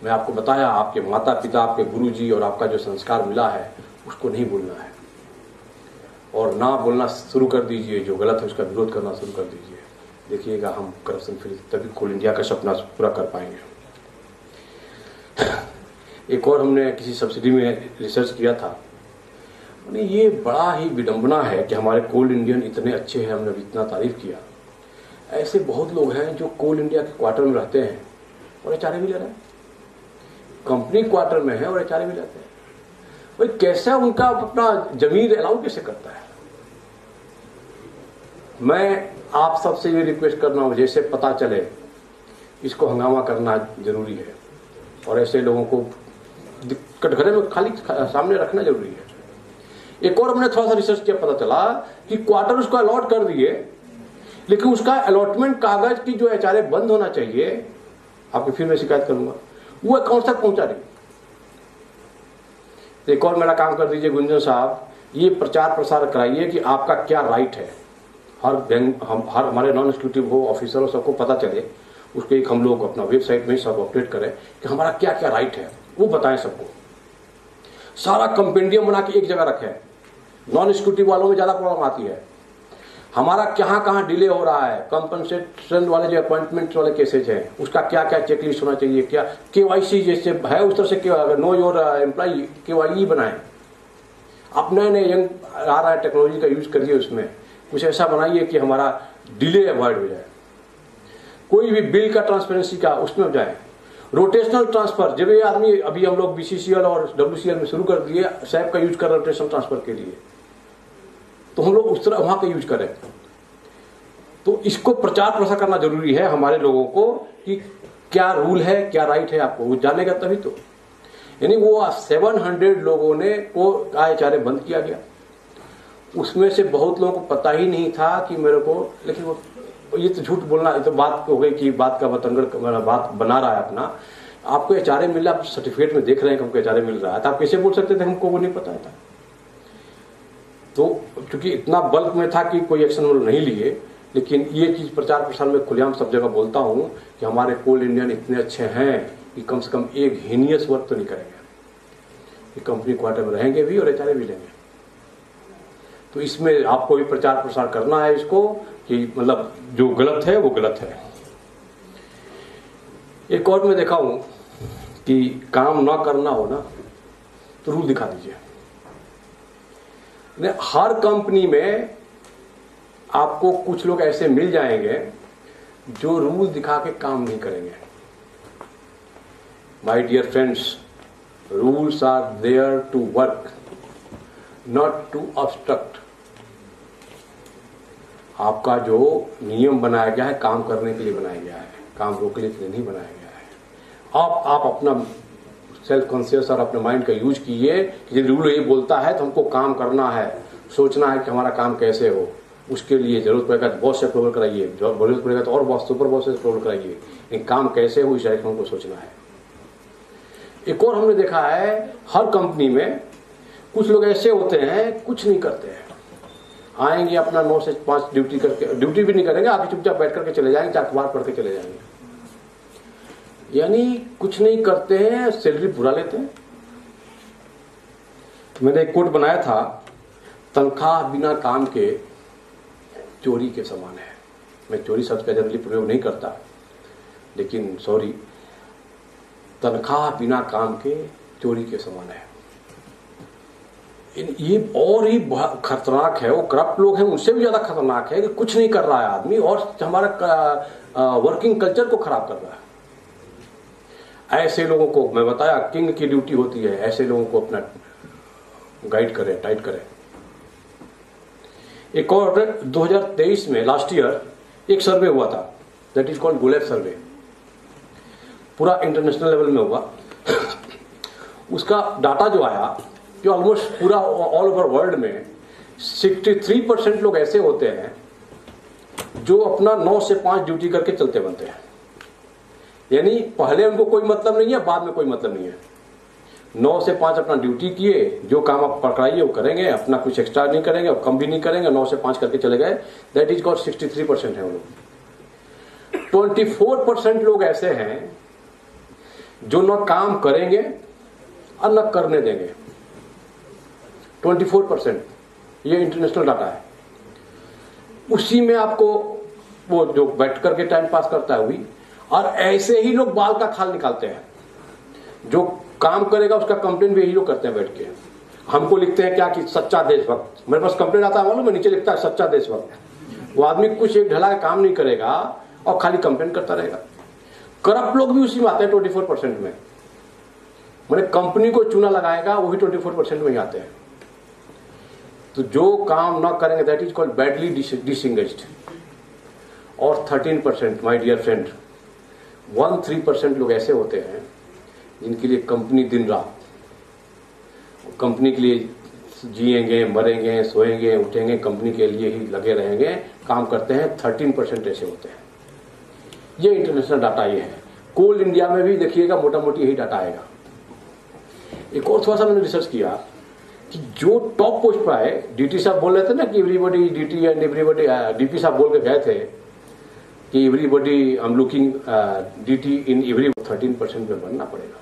मैं आपको बताया, आपके माता पिता, आपके गुरुजी और आपका जो संस्कार मिला है उसको नहीं भूलना है, और ना बोलना शुरू कर दीजिए, जो गलत है उसका विरोध करना शुरू कर दीजिए। देखिएगा हम करप्शन फ्री तभी कोल इंडिया का सपना पूरा कर पाएंगे। एक और हमने किसी सब्सिडी में रिसर्च किया था, ये बड़ा ही विडंबना है कि हमारे कोल इंडियन इतने अच्छे हैं, हमने इतना तारीफ किया। ऐसे बहुत लोग हैं जो कोल इंडिया के क्वार्टर में रहते हैं और एचआरए भी ले रहे हैं, कंपनी क्वार्टर में है और एचआरए भी लेते हैं। भाई कैसा उनका अपना जमीन अलाउ कैसे करता है। मैं आप सबसे ये रिक्वेस्ट कर रहा हूं, जैसे पता चले इसको हंगामा करना जरूरी है, और ऐसे लोगों को कटघरे में खाली सामने रखना जरूरी है। एक और हमने थोड़ा सा रिसर्च किया, पता चला कि क्वार्टर उसको अलॉट कर दिए, लेकिन उसका अलॉटमेंट कागज की जो एचआरए बंद होना चाहिए, आपकी फिर मैं शिकायत करूंगा, वो अकाउंट तक पहुंचा नहीं। एक और मेरा काम कर दीजिए गुंजन साहब, ये प्रचार प्रसार कराइए कि आपका क्या राइट है। हर बैंक, हर हमारे नॉन एग्जीक्यूटिव हो, ऑफिसर हो, सबको पता चले। उसके एक हम लोग अपना वेबसाइट में सब अपडेट करें कि हमारा क्या क्या राइट है, वो बताएं सबको। सारा कंपेंडियम बना के एक जगह रखें। नॉन एग्जीक्यूटिव वालों में ज्यादा प्रॉब्लम आती है, हमारा कहां डिले हो रहा है, कंपनसेशन वाले जो अपॉइंटमेंट वाले केसेज हैं, उसका क्या क्या चेकलिस्ट होना चाहिए, क्या केवाईसी जैसे है उस तरह से अगर नो योर एम्प्लॉय केवाई बनाए। आप नए नए यंग आ रहा है, टेक्नोलॉजी का यूज करिए, उसमें कुछ ऐसा बनाइए कि हमारा डिले अवॉइड हो जाए। कोई भी बिल का ट्रांसपेरेंसी का उसमें हो जाए। रोटेशनल ट्रांसफर, जब ये आदमी, अभी हम लोग बीसीसीएल और डब्ल्यूसीएल में शुरू कर दिए सैप का यूज कर रहे रोटेशनल ट्रांसफर के लिए, तो हम लोग उस तरह वहां का यूज करें। तो इसको प्रचार प्रसार करना जरूरी है हमारे लोगों को कि क्या रूल है, क्या राइट है, आपको वो जानेगा तभी तो। यानी वो 700 लोगों ने को एचआरए बंद किया गया, उसमें से बहुत लोगों को पता ही नहीं था कि मेरे को, लेकिन वो ये तो झूठ बोलना, ये तो बात हो गई कि बात का बतंगड़ बात बना रहा है अपना। आपको एचआरए मिल रहा है, आप सर्टिफिकेट में देख रहे हैं कि हमको एचआरए मिल रहा है, तो आप कैसे बोल सकते थे हमको वो नहीं पता था। तो क्योंकि इतना बल्क में था कि कोई एक्शन वो नहीं लिए, लेकिन ये चीज प्रचार प्रसार में खुलेआम सब जगह बोलता हूं कि हमारे कोल इंडियन इतने अच्छे हैं कि कम से कम एक हीनियस वर्क तो नहीं करेंगे, कि कंपनी क्वार्टर में रहेंगे भी और एचआरए भी लेंगे। तो इसमें आपको भी प्रचार प्रसार करना है इसको कि मतलब जो गलत है वो गलत है। एक और मैं देखा हूं कि काम ना करना हो ना तो रूल दिखा दीजिए। हर कंपनी में आपको कुछ लोग ऐसे मिल जाएंगे जो रूल दिखा के काम नहीं करेंगे। My dear friends, rules are there to work, not to obstruct. आपका जो नियम बनाया गया है काम करने के लिए बनाया गया है, काम रोकने के लिए नहीं बनाया गया है। आप अपना सेल्फ कॉन्शियस और अपने माइंड का यूज कीजिए कि यदि रूल ये बोलता है तो हमको काम करना है, सोचना है कि हमारा काम कैसे हो। उसके लिए जरूरत पड़ेगा तो बॉस से अप्रूवल कराइए, जरूरत पड़ेगा तो और बॉस, सुपर बॉस से अप्रूवल कराइए, लेकिन काम कैसे हो इस डायरेक्शन हमको सोचना है। एक और हमने देखा है हर कंपनी में कुछ लोग ऐसे होते हैं कुछ नहीं करते हैं, आएंगे अपना 9 से 5 ड्यूटी करके, ड्यूटी भी नहीं करेंगे, आके चुपचाप बैठ करके चले जाएंगे, चाहे अखबार पढ़ के चले जाएंगे, यानी कुछ नहीं करते हैं, सैलरी पूरा लेते हैं। मैंने एक कोट बनाया था, तनख्वाह बिना काम के चोरी के समान है। मैं चोरी शब्द का जनरली प्रयोग नहीं करता, लेकिन सॉरी, तनख्वाह बिना काम के चोरी के समान है। ये और ही खतरनाक है, वो करप्ट लोग हैं उनसे भी ज्यादा खतरनाक है कि कुछ नहीं कर रहा है आदमी और हमारा वर्किंग कल्चर को खराब कर रहा है। ऐसे लोगों को मैं बताया, किंग की ड्यूटी होती है ऐसे लोगों को अपना गाइड करें, टाइट करें। एक और 2023 में लास्ट ईयर एक सर्वे हुआ था, दैट इज कॉल्ड गुलेब सर्वे, पूरा इंटरनेशनल लेवल में हुआ। उसका डाटा जो आया कि ऑलमोस्ट पूरा ऑल ओवर वर्ल्ड में 63% लोग ऐसे होते हैं जो अपना 9 से 5 ड्यूटी करके चलते बनते हैं, यानी पहले उनको कोई मतलब नहीं है, बाद में कोई मतलब नहीं है। 9 से 5 अपना ड्यूटी किए, जो काम आप पकड़ाइए वो करेंगे, अपना कुछ एक्स्ट्रा नहीं करेंगे और कम भी नहीं करेंगे, 9 से 5 करके चले गए, दैट इज कॉल्ड 63% है वो लोग। 24% लोग ऐसे हैं जो न काम करेंगे और न करने देंगे, 24%, ये इंटरनेशनल डाटा है। उसी में आपको वो जो बैठ करके टाइम पास करता है वही, और ऐसे ही लोग बाल का खाल निकालते हैं। जो काम करेगा उसका कंप्लेन भी यही लोग करते हैं बैठ के। हमको लिखते हैं क्या कि सच्चा देशभक्त, मेरे पास कंप्लेन आता है मालूम है, नीचे लिखता है सच्चा देशभक्त। वो आदमी कुछ एक ढला काम नहीं करेगा और खाली कंप्लेन करता रहेगा। करप्ट लोग भी उसी में आते हैं 24% में, मैंने कंपनी को चूना लगाएगा वही 24% में ही आते हैं। तो जो काम ना करेंगे that is called badly disengaged. और 13% माय डियर फ्रेंड, 13% लोग ऐसे होते हैं जिनके लिए कंपनी दिन रात, कंपनी के लिए जिएंगे, मरेंगे, सोएंगे, उठेंगे, कंपनी के लिए ही लगे रहेंगे, काम करते हैं। 13% ऐसे होते हैं। ये इंटरनेशनल डाटा ये है। कोल इंडिया में भी देखिएगा मोटा मोटी यही डाटा आएगा। एक और थोड़ा सा मैंने रिसर्च किया कि जो टॉप पोस्ट पर आए, डीटी साहब बोल रहे थे ना कि everybody DT and everybody, DP साहब बोल के गए थे कि everybody I am looking DT in every, 13% में बनना पड़ेगा,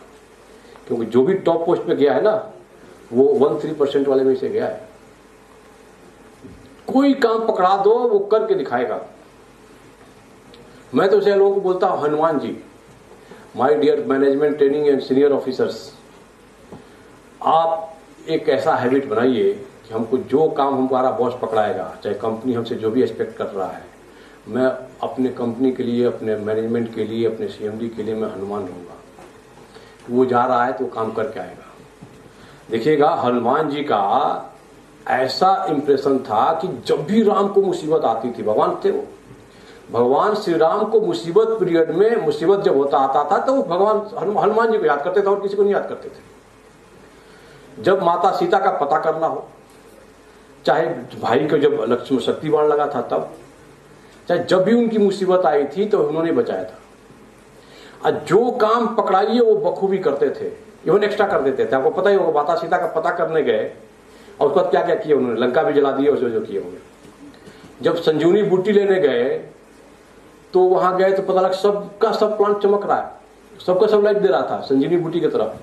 क्योंकि जो भी टॉप पोस्ट पे गया है ना वो 13% वाले में से गया है। कोई काम पकड़ा दो वो करके दिखाएगा। मैं तो ऐसे लोगों को बोलता हूं, Hanuman ji, my dear management training and senior officers, आप एक ऐसा हैबिट बनाइए कि हमको जो काम हमारा बॉस पकड़ाएगा, चाहे कंपनी हमसे जो भी एक्सपेक्ट कर रहा है, मैं अपने कंपनी के लिए, अपने मैनेजमेंट के लिए, अपने सीएमडी के लिए मैं हनुमान रहूंगा। वो जा रहा है तो वो काम करके आएगा। देखिएगा हनुमान जी का ऐसा इंप्रेशन था कि जब भी राम को मुसीबत आती थी, भगवान थे वो, भगवान श्री राम को मुसीबत पीरियड में, मुसीबत जब होता आता था तो वो भगवान हनुमान जी को याद करते थे और किसी को नहीं याद करते थे। जब माता सीता का पता करना हो, चाहे भाई को जब लक्ष्मण शक्ति बाण लगा था तब, चाहे जब भी उनकी मुसीबत आई थी तो उन्होंने बचाया था। और जो काम पकड़ाइए वो बखूबी करते थे, इवन एक्स्ट्रा कर देते थे। आपको पता ही होगा, माता सीता का पता करने गए और उसके बाद क्या क्या किया उन्होंने, लंका भी जला दिया, जो किए होंगे। जब संजीवनी बूटी लेने गए तो वहां गए तो पता लगा सबका सब प्लांट चमक रहा है, सबका सब लाइट दे रहा था संजीवनी बूटी की तरफ।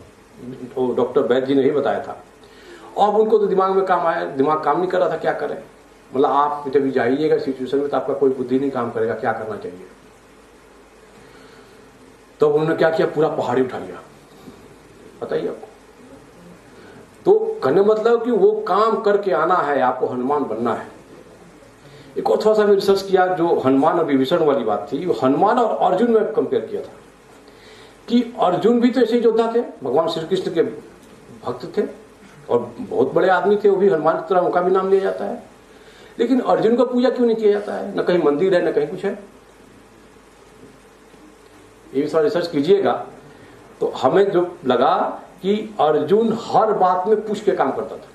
डॉक्टर वैद्य जी ने ही बताया था। अब उनको तो दिमाग में काम आया, दिमाग काम नहीं कर रहा था, क्या करें। मतलब आप जब जाइएगा सिचुएशन में तो आपका कोई बुद्धि नहीं काम करेगा, क्या करना चाहिए। तो उन्होंने क्या किया, पूरा पहाड़ी उठा लिया, बताइए आपको। तो कहने मतलब कि वो काम करके आना है, आपको हनुमान बनना है। एक और थोड़ा सा रिसर्च किया, जो हनुमान और विभीषण वाली बात थी, वो हनुमान और अर्जुन में कंपेयर किया था कि अर्जुन भी तो ऐसे योद्धा थे, भगवान श्री कृष्ण के भक्त थे और बहुत बड़े आदमी थे, वो भी हनुमान की तरह उनका भी नाम लिया जाता है। लेकिन अर्जुन को पूजा क्यों नहीं किया जाता है, न कहीं मंदिर है न कहीं कुछ है। ये भी थोड़ा रिसर्च कीजिएगा तो हमें जो लगा कि अर्जुन हर बात में पूछ के काम करता था,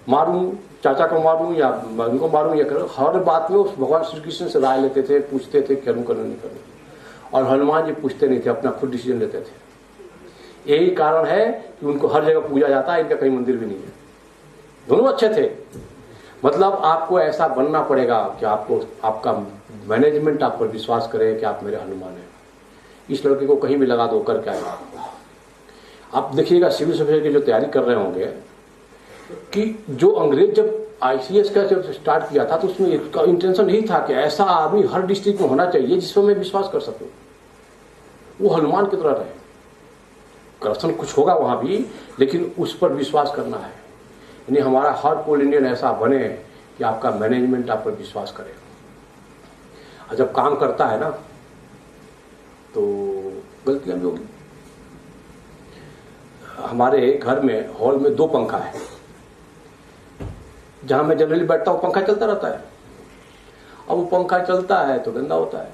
मारूं चाचा को मारूं या उनको मारूं या करूं, हर बात में उस भगवान श्री कृष्ण से राय लेते थे, पूछते थे करूं करूं नहीं करूं। और हनुमान जी पूछते नहीं थे, अपना खुद डिसीजन लेते थे। यही कारण है कि उनको हर जगह पूजा जाता है, इनका कहीं मंदिर भी नहीं है। दोनों अच्छे थे, मतलब आपको ऐसा बनना पड़ेगा कि आपको आपका मैनेजमेंट आप पर विश्वास करे कि आप मेरे हनुमान हैं। इस लड़के को कहीं भी लगा दो कर क्या है। आप देखिएगा सिविल सर्विस की जो तैयारी कर रहे होंगे कि जो अंग्रेज जब आईसीएस का जब स्टार्ट किया था तो उसमें इसका इंटेंशन यही था कि ऐसा आदमी हर डिस्ट्रिक्ट में होना चाहिए जिसमें मैं विश्वास कर सकूं, वो हनुमान की तरह रहे। करप्शन कुछ होगा वहां भी, लेकिन उस पर विश्वास करना है। यानी हमारा हर कोल इंडियन ऐसा बने कि आपका मैनेजमेंट आप पर विश्वास करे, और जब काम करता है ना तो गलतियां भी होगी। हमारे घर में हॉल में 2 पंखा है, जहां मैं जनरली बैठता हूं पंखा चलता रहता है। अब वो पंखा चलता है तो गंदा होता है,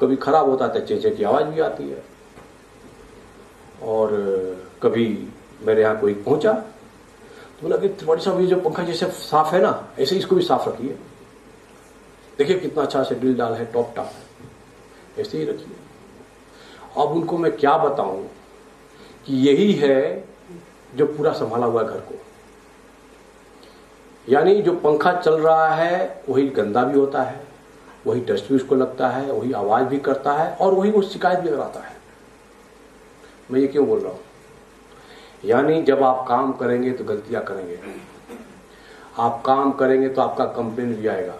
कभी खराब होता है तो चेचे की आवाज भी आती है। और कभी मेरे यहाँ कोई पहुंचा तो बोला कि त्रिपाठी साहब ये जो पंखा जैसे साफ है ना, ऐसे इसको भी साफ रखिए, देखिए कितना अच्छा से ड्रिल डाल है, टॉप है, ऐसे ही रखिए। अब उनको मैं क्या बताऊं कि यही है जो पूरा संभाला हुआ घर को। यानी जो पंखा चल रहा है वही गंदा भी होता है, वही डस्ट भी उसको लगता है, वही आवाज भी करता है, और वही वो शिकायत भी कराता है। मैं ये क्यों बोल रहा हूं? यानी जब आप काम करेंगे तो गलतियां करेंगे, आप काम करेंगे तो आपका कंप्लेन भी आएगा।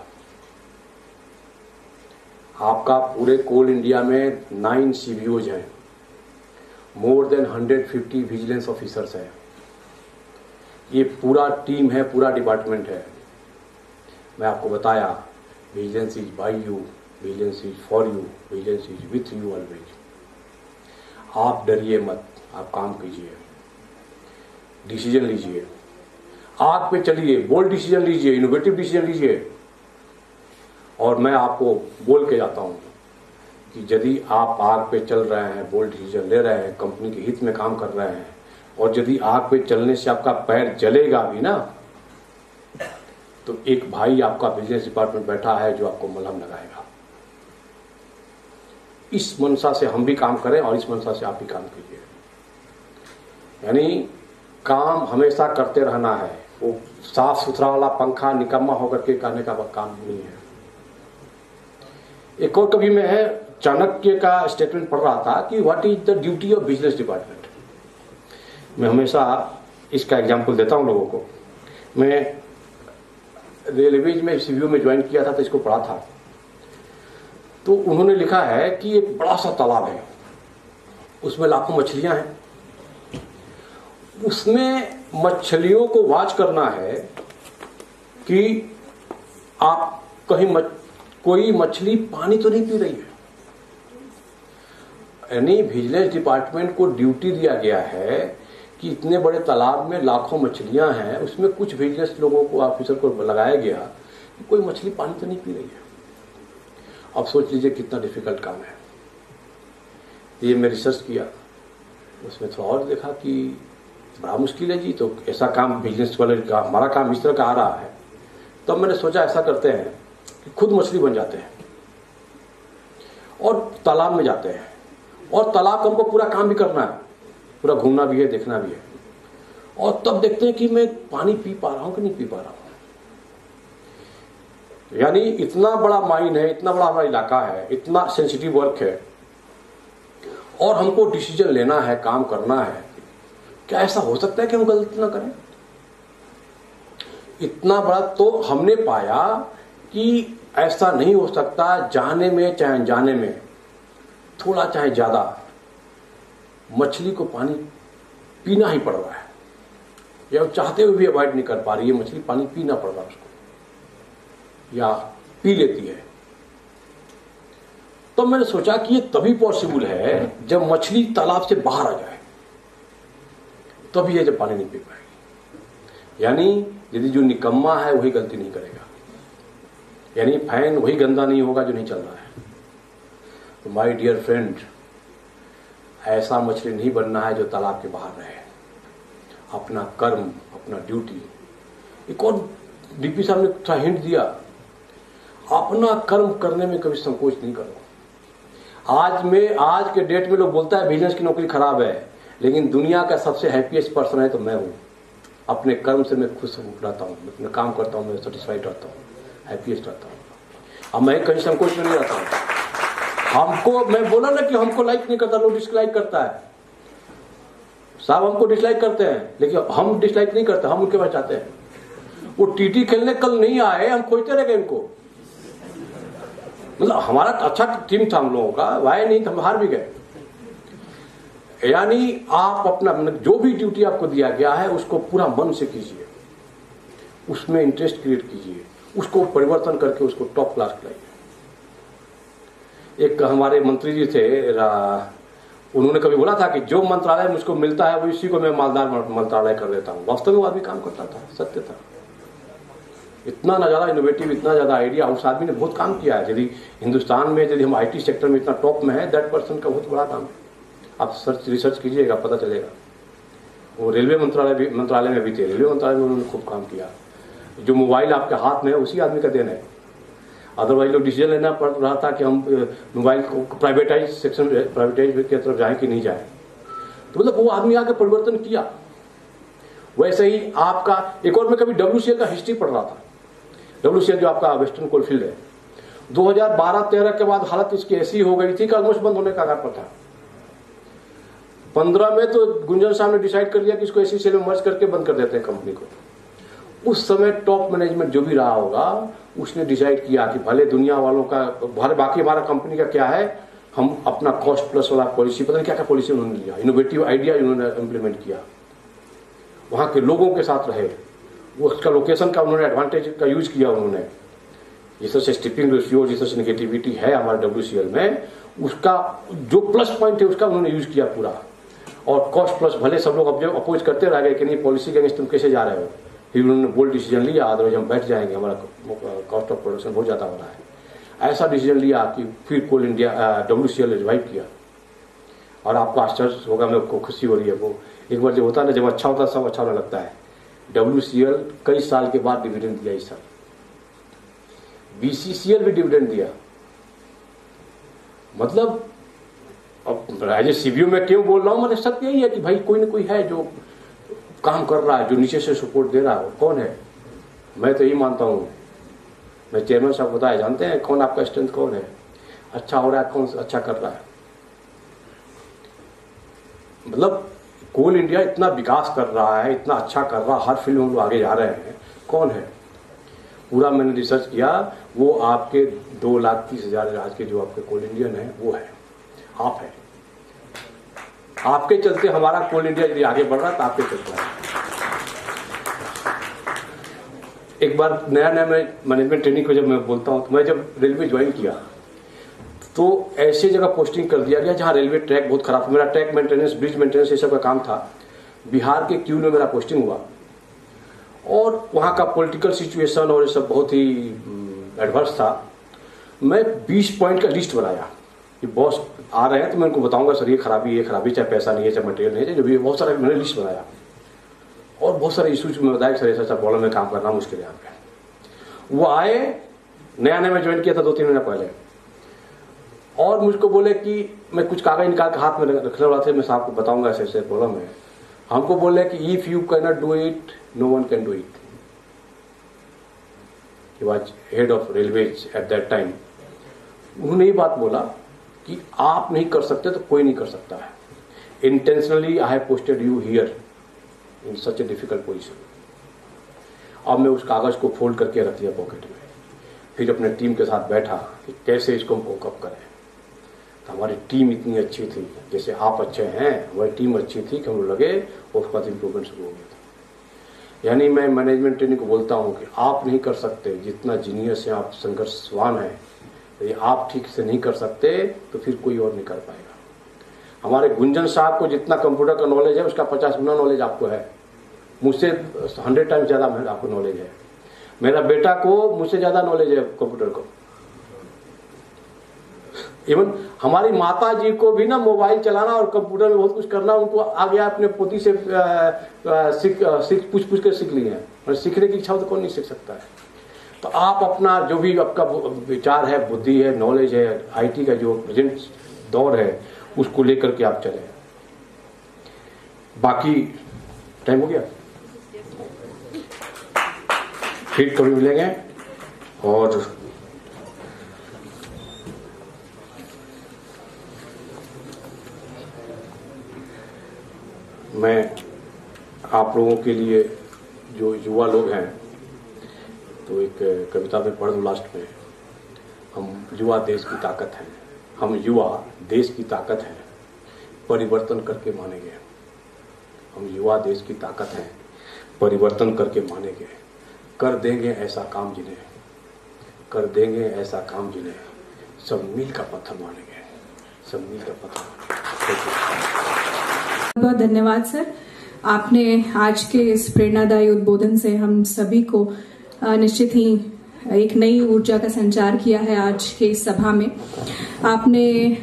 आपका पूरे कोल इंडिया में 9 CBOs हैं, मोर देन 150 विजिलेंस ऑफिसर्स हैं। ये पूरा टीम है, पूरा डिपार्टमेंट है। मैं आपको बताया, vigilance is by you, vigilance is for you, vigilance is with you always. आप डरिए मत, आप काम कीजिए, डिसीजन लीजिए, आग पे चलिए, बोल्ड डिसीजन लीजिए, इनोवेटिव डिसीजन लीजिए। और मैं आपको बोल के जाता हूं कि यदि आप आग पे चल रहे हैं, बोल्ड डिसीजन ले रहे हैं, कंपनी के हित में काम कर रहे हैं, और यदि आग पे चलने से आपका पैर जलेगा भी ना, तो एक भाई आपका बिजनेस डिपार्टमेंट बैठा है जो आपको मलहम लगाएगा। इस मनसा से हम भी काम करें और इस मनसा से आप भी काम कीजिए। यानी काम हमेशा करते रहना है, वो साफ सुथरा वाला पंखा निकम्मा होकर के करने का काम नहीं है। एक और कभी मैं चाणक्य का स्टेटमेंट पढ़ रहा था कि what is the duty of business department. मैं हमेशा इसका एग्जांपल देता हूं लोगों को। मैं रेलवेज में सीवीओ में ज्वाइन किया था तो इसको पढ़ा था, तो उन्होंने लिखा है कि एक बड़ा सा तालाब है, उसमें लाखों मछलियां हैं, उसमें मछलियों को वॉच करना है कि आप कहीं कोई मछली पानी तो नहीं पी रही है। यानी विजिलेंस डिपार्टमेंट को ड्यूटी दिया गया है कि इतने बड़े तालाब में लाखों मछलियां हैं, उसमें कुछ विजिलेंस लोगों को, ऑफिसर को लगाया गया कि कोई मछली पानी तो नहीं पी रही है। अब सोच लीजिए कितना डिफिकल्ट काम है। ये मैं रिसर्च किया, उसमें थोड़ा और देखा कि बड़ा मुश्किल है जी, तो ऐसा काम बिजनेस वाले का, हमारा काम इस तरह का आ रहा है। तब मैंने सोचा ऐसा करते हैं कि खुद मछली बन जाते हैं और तालाब में जाते हैं, और तालाब का हमको पूरा काम भी करना है, पूरा घूमना भी है, देखना भी है, और तब देखते हैं कि मैं पानी पी पा रहा हूं कि नहीं पी पा रहा हूं। यानी इतना बड़ा माइन है, इतना बड़ा हमारा इलाका है, इतना सेंसिटिव वर्क है, और हमको डिसीजन लेना है, काम करना है। क्या ऐसा हो सकता है कि हम गलती ना करें? इतना बड़ा तो हमने पाया कि ऐसा नहीं हो सकता। जाने में चाहे अनजाने में, थोड़ा चाहे ज्यादा, मछली को पानी पीना ही पड़ रहा है, या चाहते हुए भी अवॉइड नहीं कर पा रही है, मछली पानी पीना पड़ रहा है उसको, या पी लेती है। तो मैंने सोचा कि ये तभी पॉसिबल है जब मछली तालाब से बाहर आ जाए, तभी है जब पानी नहीं पी पाएगी। यानी यदि जो निकम्मा है वही गलती नहीं करेगा, यानी फैन वही गंदा नहीं होगा जो नहीं चल रहा है। तो माय डियर फ्रेंड, ऐसा मछली नहीं बनना है जो तालाब के बाहर रहे। अपना कर्म, अपना ड्यूटी। एक और डीपी साहब ने थोड़ा हिंट दिया, अपना कर्म करने में कभी संकोच नहीं करो। आज के डेट में लोग बोलता है बिजनेस की नौकरी खराब है, लेकिन दुनिया का सबसे हैप्पीएस्ट पर्सन है तो मैं हूं। अपने कर्म से मैं खुश रहता हूँ, अपने काम करता हूँ, मैं सेटिस्फाइड रहता हूँ, हैप्पीएस्ट रहता हूँ। अब मैं कहीं संकोच में नहीं रहता हूँ। हमको, मैं बोला ना कि हमको लाइक नहीं करता, लोग डिसलाइक करता है। साहब हमको डिसलाइक करते हैं, लेकिन हम डिसलाइक नहीं करते, हम उनके पास जाते हैं। वो टीटी खेलने कल नहीं आए, हम खोजते रह गए इनको। मतलब हमारा अच्छा टीम था हम लोगों का, वाय नहीं, हम हार भी गए। यानी आप अपना जो भी ड्यूटी आपको दिया गया है उसको पूरा मन से कीजिए, उसमें इंटरेस्ट क्रिएट कीजिए, उसको परिवर्तन करके उसको टॉप क्लास लाइए। एक हमारे मंत्री जी थे, उन्होंने कभी बोला था कि जो मंत्रालय मुझको मिलता है वो इसी को मैं मालदार मंत्रालय कर देता हूं। वास्तव में वो आदमी काम करता था, सत्य था। इतना ना ज्यादा इनोवेटिव, इतना ज्यादा आइडिया, उस आदमी ने बहुत काम किया है। यदि हिंदुस्तान में, यदि हम आईटी सेक्टर में इतना टॉप में है, दैट पर्सन का बहुत बड़ा काम है। आप रिसर्च कीजिएगा, पता चलेगा। वो रेलवे मंत्रालय में भी थे, रेलवे मंत्रालय में उन्होंने खूब काम किया। जो मोबाइल आपके हाथ में है उसी आदमी का देन है। अदरवाइज लोग डिसीजन लेना पड़ रहा था कि हम मोबाइल को प्राइवेटाइज की तरफ जाए कि नहीं जाए, तो मतलब वो आदमी आके परिवर्तन किया। वैसे ही आपका एक और, मैं कभी WCL का हिस्ट्री पढ़ रहा था। WCL जो आपका वेस्टर्न कोलफील्ड है, 2012-13 के बाद हालत इसकी ऐसी हो गई थी कि ऑलमोस्ट बंद होने का आगार पर था। 15 में तो गुंजन साहब ने डिसाइड कर लिया कि इसको SECL में मर्ज करके बंद कर देते हैं कंपनी को। उस समय टॉप मैनेजमेंट जो भी रहा होगा उसने डिसाइड किया कि भले दुनिया वालों का, बाकी हमारा कंपनी का क्या है, हम अपना कॉस्ट प्लस वाला पॉलिसी, पता नहीं क्या क्या पॉलिसी उन्होंने लिया, इनोवेटिव आइडिया उन्होंने इंप्लीमेंट किया, वहां के लोगों के साथ रहे, उसका लोकेशन का उन्होंने एडवांटेज का यूज किया उन्होंने। जिस तरह से स्टिपिंग रेशियो, जिस तरह से नेगेटिविटी है हमारे WCL में, उसका जो प्लस पॉइंट है उसका उन्होंने यूज किया पूरा। और कॉस्ट प्लस, भले सब लोग अपोज करते रह गए कि नहीं पॉलिसी के अगेंस्ट तुम कैसे जा रहे हो, फिर उन्होंने बोल्ड डिसीजन लिया, अदरवाइज हम बैठ जाएंगे, हमारा कॉस्ट ऑफ प्रोडक्शन बहुत ज्यादा हो रहा है। ऐसा डिसीजन लिया कि फिर कोल इंडिया WCL रिवाइव किया। और आपको आश्चर्य होगा, मेरे को खुशी हो रही है, वो एक बार जो होता है ना, जब अच्छा होता है सब अच्छा होने लगता है। WCL कई साल के बाद डिविडेंड दिया इस साल, BCCL भी डिविडेंड दिया। मतलब अब राजे CBO में क्यों बोल रहा हूं, मैंने सत्य यही है कि भाई कोई ना कोई है जो काम कर रहा है, जो नीचे से सपोर्ट दे रहा है। कौन है? मैं तो यही मानता हूं, मैं चेयरमैन साहब बताया, जानते हैं कौन आपका स्ट्रेंथ कौन है, अच्छा हो रहा है, कौन अच्छा कर रहा है। मतलब कोल इंडिया इतना विकास कर रहा है, इतना अच्छा कर रहा है, हर फील्ड में लोग आगे जा रहे हैं, कौन है? पूरा मैंने रिसर्च किया, वो आपके 2,30,000 आज के जो आपके कोल इंडियन है वो है, आप है। आपके चलते हमारा कोल इंडिया यदि आगे बढ़ रहा है तो आपके चलते है। एक बार नया मैं मैनेजमेंट ट्रेनिंग को जब मैं बोलता हूं, तो मैं जब रेलवे ज्वाइन किया तो ऐसी जगह पोस्टिंग कर दिया गया जहां रेलवे ट्रैक बहुत खराब था। मेरा ट्रैक मेंटेनेंस, ब्रिज मेंटेनेंस, ये सब का काम था। बिहार के क्यू में मेरा पोस्टिंग हुआ और वहां का पॉलिटिकल सिचुएशन और ये सब बहुत ही एडवर्स था। मैं 20 पॉइंट का लिस्ट बनाया कि बॉस आ रहे हैं तो मैं उनको बताऊंगा सर ये खराबी, चाहे पैसा नहीं है, चाहे मटेरियल नहीं है, जो भी बहुत सारा मैंने लिस्ट बनाया और बहुत सारे इश्यूज में बताया सर ऐसा प्रॉब्लम में काम करना मुश्किल है यहाँ पे। वो आए, नया मैं ज्वाइन किया था 2-3 महीने पहले, और मुझको बोले कि मैं कुछ कागज निकाल के हाथ में रखने वाला थे, मैं साहब को बताऊंगा ऐसे ऐसे प्रॉब्लम है। हमको बोले कि if you can not do it, no one can do it. He was head of railways at that time. उन्होंने ये बात बोला कि आप नहीं कर सकते तो कोई नहीं कर सकता है। Intentionally I have posted you here in such a difficult position. अब मैं उस कागज को फोल्ड करके रख दिया पॉकेट में, फिर अपने टीम के साथ बैठा कि कैसे इसको हम कोकअप करें। तो हमारी टीम इतनी अच्छी थी, जैसे आप अच्छे हैं वही टीम अच्छी थी कि हम लगे और उसके बाद इम्प्रूवमेंट शुरू हो गया था। यानी मैं मैनेजमेंट ट्रेनिंग को बोलता हूं कि आप नहीं कर सकते, जितना जीनियस है आप, संघर्षवान है, यदि आप ठीक से नहीं कर सकते तो फिर कोई और नहीं कर पाएगा। हमारे गुंजन साहब को जितना कंप्यूटर का नॉलेज है उसका 50 गुना नॉलेज आपको है, मुझसे 100 टाइम्स ज्यादा आपको नॉलेज है। मेरा बेटा को मुझसे ज्यादा नॉलेज है कंप्यूटर को। इवन हमारी माता जी को भी ना मोबाइल चलाना और कंप्यूटर में बहुत कुछ करना उनको आ गया, अपने पोती से पूछ कर सीख लिए हैं। और सीखने की इच्छा तो कौन नहीं सीख सकता है। तो आप अपना जो भी आपका विचार है, बुद्धि है, नॉलेज है, आईटी का जो प्रेजेंट दौर है उसको लेकर के आप चलें। बाकी टाइम हो गया, फिर कभी मिलेंगे। और मैं आप लोगों के लिए, जो युवा लोग हैं, तो एक कविता में पढ़ दूं लास्ट में, हम युवा देश की ताकत हैं, हम युवा देश की ताकत हैं, परिवर्तन करके मानेंगे। हम युवा देश की ताकत हैं, परिवर्तन करके मानेंगे। कर देंगे ऐसा काम जिन्हें, कर देंगे ऐसा काम जिन्हें, सब मील का पत्थर मानेंगे, सब मील का पत्थर। बहुत धन्यवाद सर। आपने आज के इस प्रेरणादायी उद्बोधन से हम सभी को निश्चित ही एक नई ऊर्जा का संचार किया है। आज के इस सभा में आपने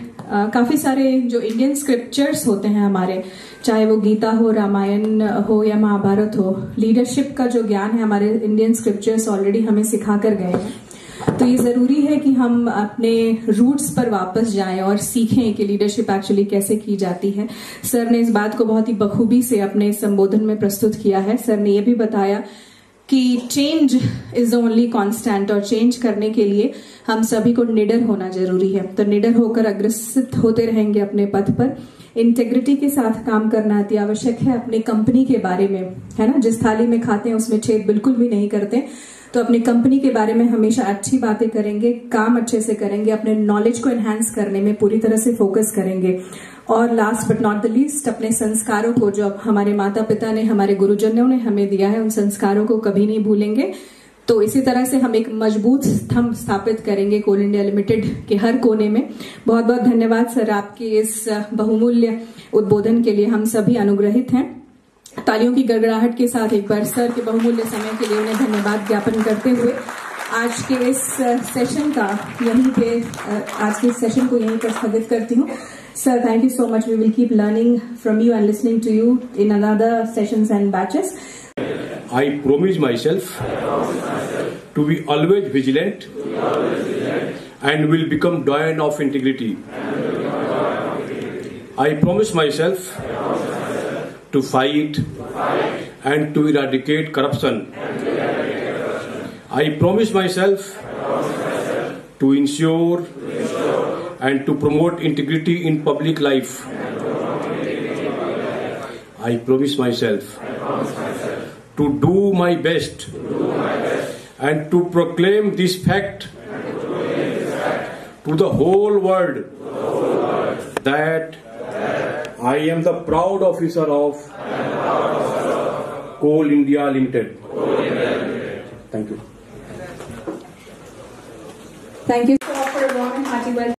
काफी सारे जो इंडियन स्क्रिप्चर्स होते हैं हमारे, चाहे वो गीता हो, रामायण हो या महाभारत हो, लीडरशिप का जो ज्ञान है हमारे इंडियन स्क्रिप्चर्स ऑलरेडी हमें सिखा कर गए हैं। तो ये जरूरी है कि हम अपने रूट्स पर वापस जाएं और सीखें कि लीडरशिप एक्चुअली कैसे की जाती है। सर ने इस बात को बहुत ही बखूबी से अपने संबोधन में प्रस्तुत किया है। सर ने ये भी बताया कि change is the only constant, और चेंज करने के लिए हम सभी को निडर होना जरूरी है। तो निडर होकर अग्रसित होते रहेंगे अपने पथ पर। इंटेग्रिटी के साथ काम करना अति आवश्यक है। अपनी कंपनी के बारे में, है ना, जिस थाली में खाते हैं उसमें छेद बिल्कुल भी नहीं करते। तो अपनी कंपनी के बारे में हमेशा अच्छी बातें करेंगे, काम अच्छे से करेंगे, अपने नॉलेज को एनहांस करने में पूरी तरह से फोकस करेंगे। और last but not the least, अपने संस्कारों को, जो हमारे माता पिता ने, हमारे गुरुजनों ने हमें दिया है, उन संस्कारों को कभी नहीं भूलेंगे। तो इसी तरह से हम एक मजबूत स्तंभ स्थापित करेंगे कोल इंडिया लिमिटेड के हर कोने में। बहुत बहुत धन्यवाद सर आपके इस बहुमूल्य उद्बोधन के लिए। हम सभी अनुग्रहित हैं। तालियों की गड़गड़ाहट के साथ एक बार सर के बहुमूल्य समय के लिए उन्हें धन्यवाद ज्ञापन करते हुए आज के इस सेशन का यहीं पे आज के इस सेशन को यहीं पर स्थगित करती हूँ। Sir, thank you so much. We will keep learning from you and listening to you in another sessions and batches. I promise myself to be always vigilant and will become doyen of integrity. I promise myself to fight and to eradicate corruption. I promise myself to ensure and to promote integrity in public life. I promise myself to do my best and to proclaim this fact to the whole world that I am the proud officer of Coal India Limited. Thank you. Thank you.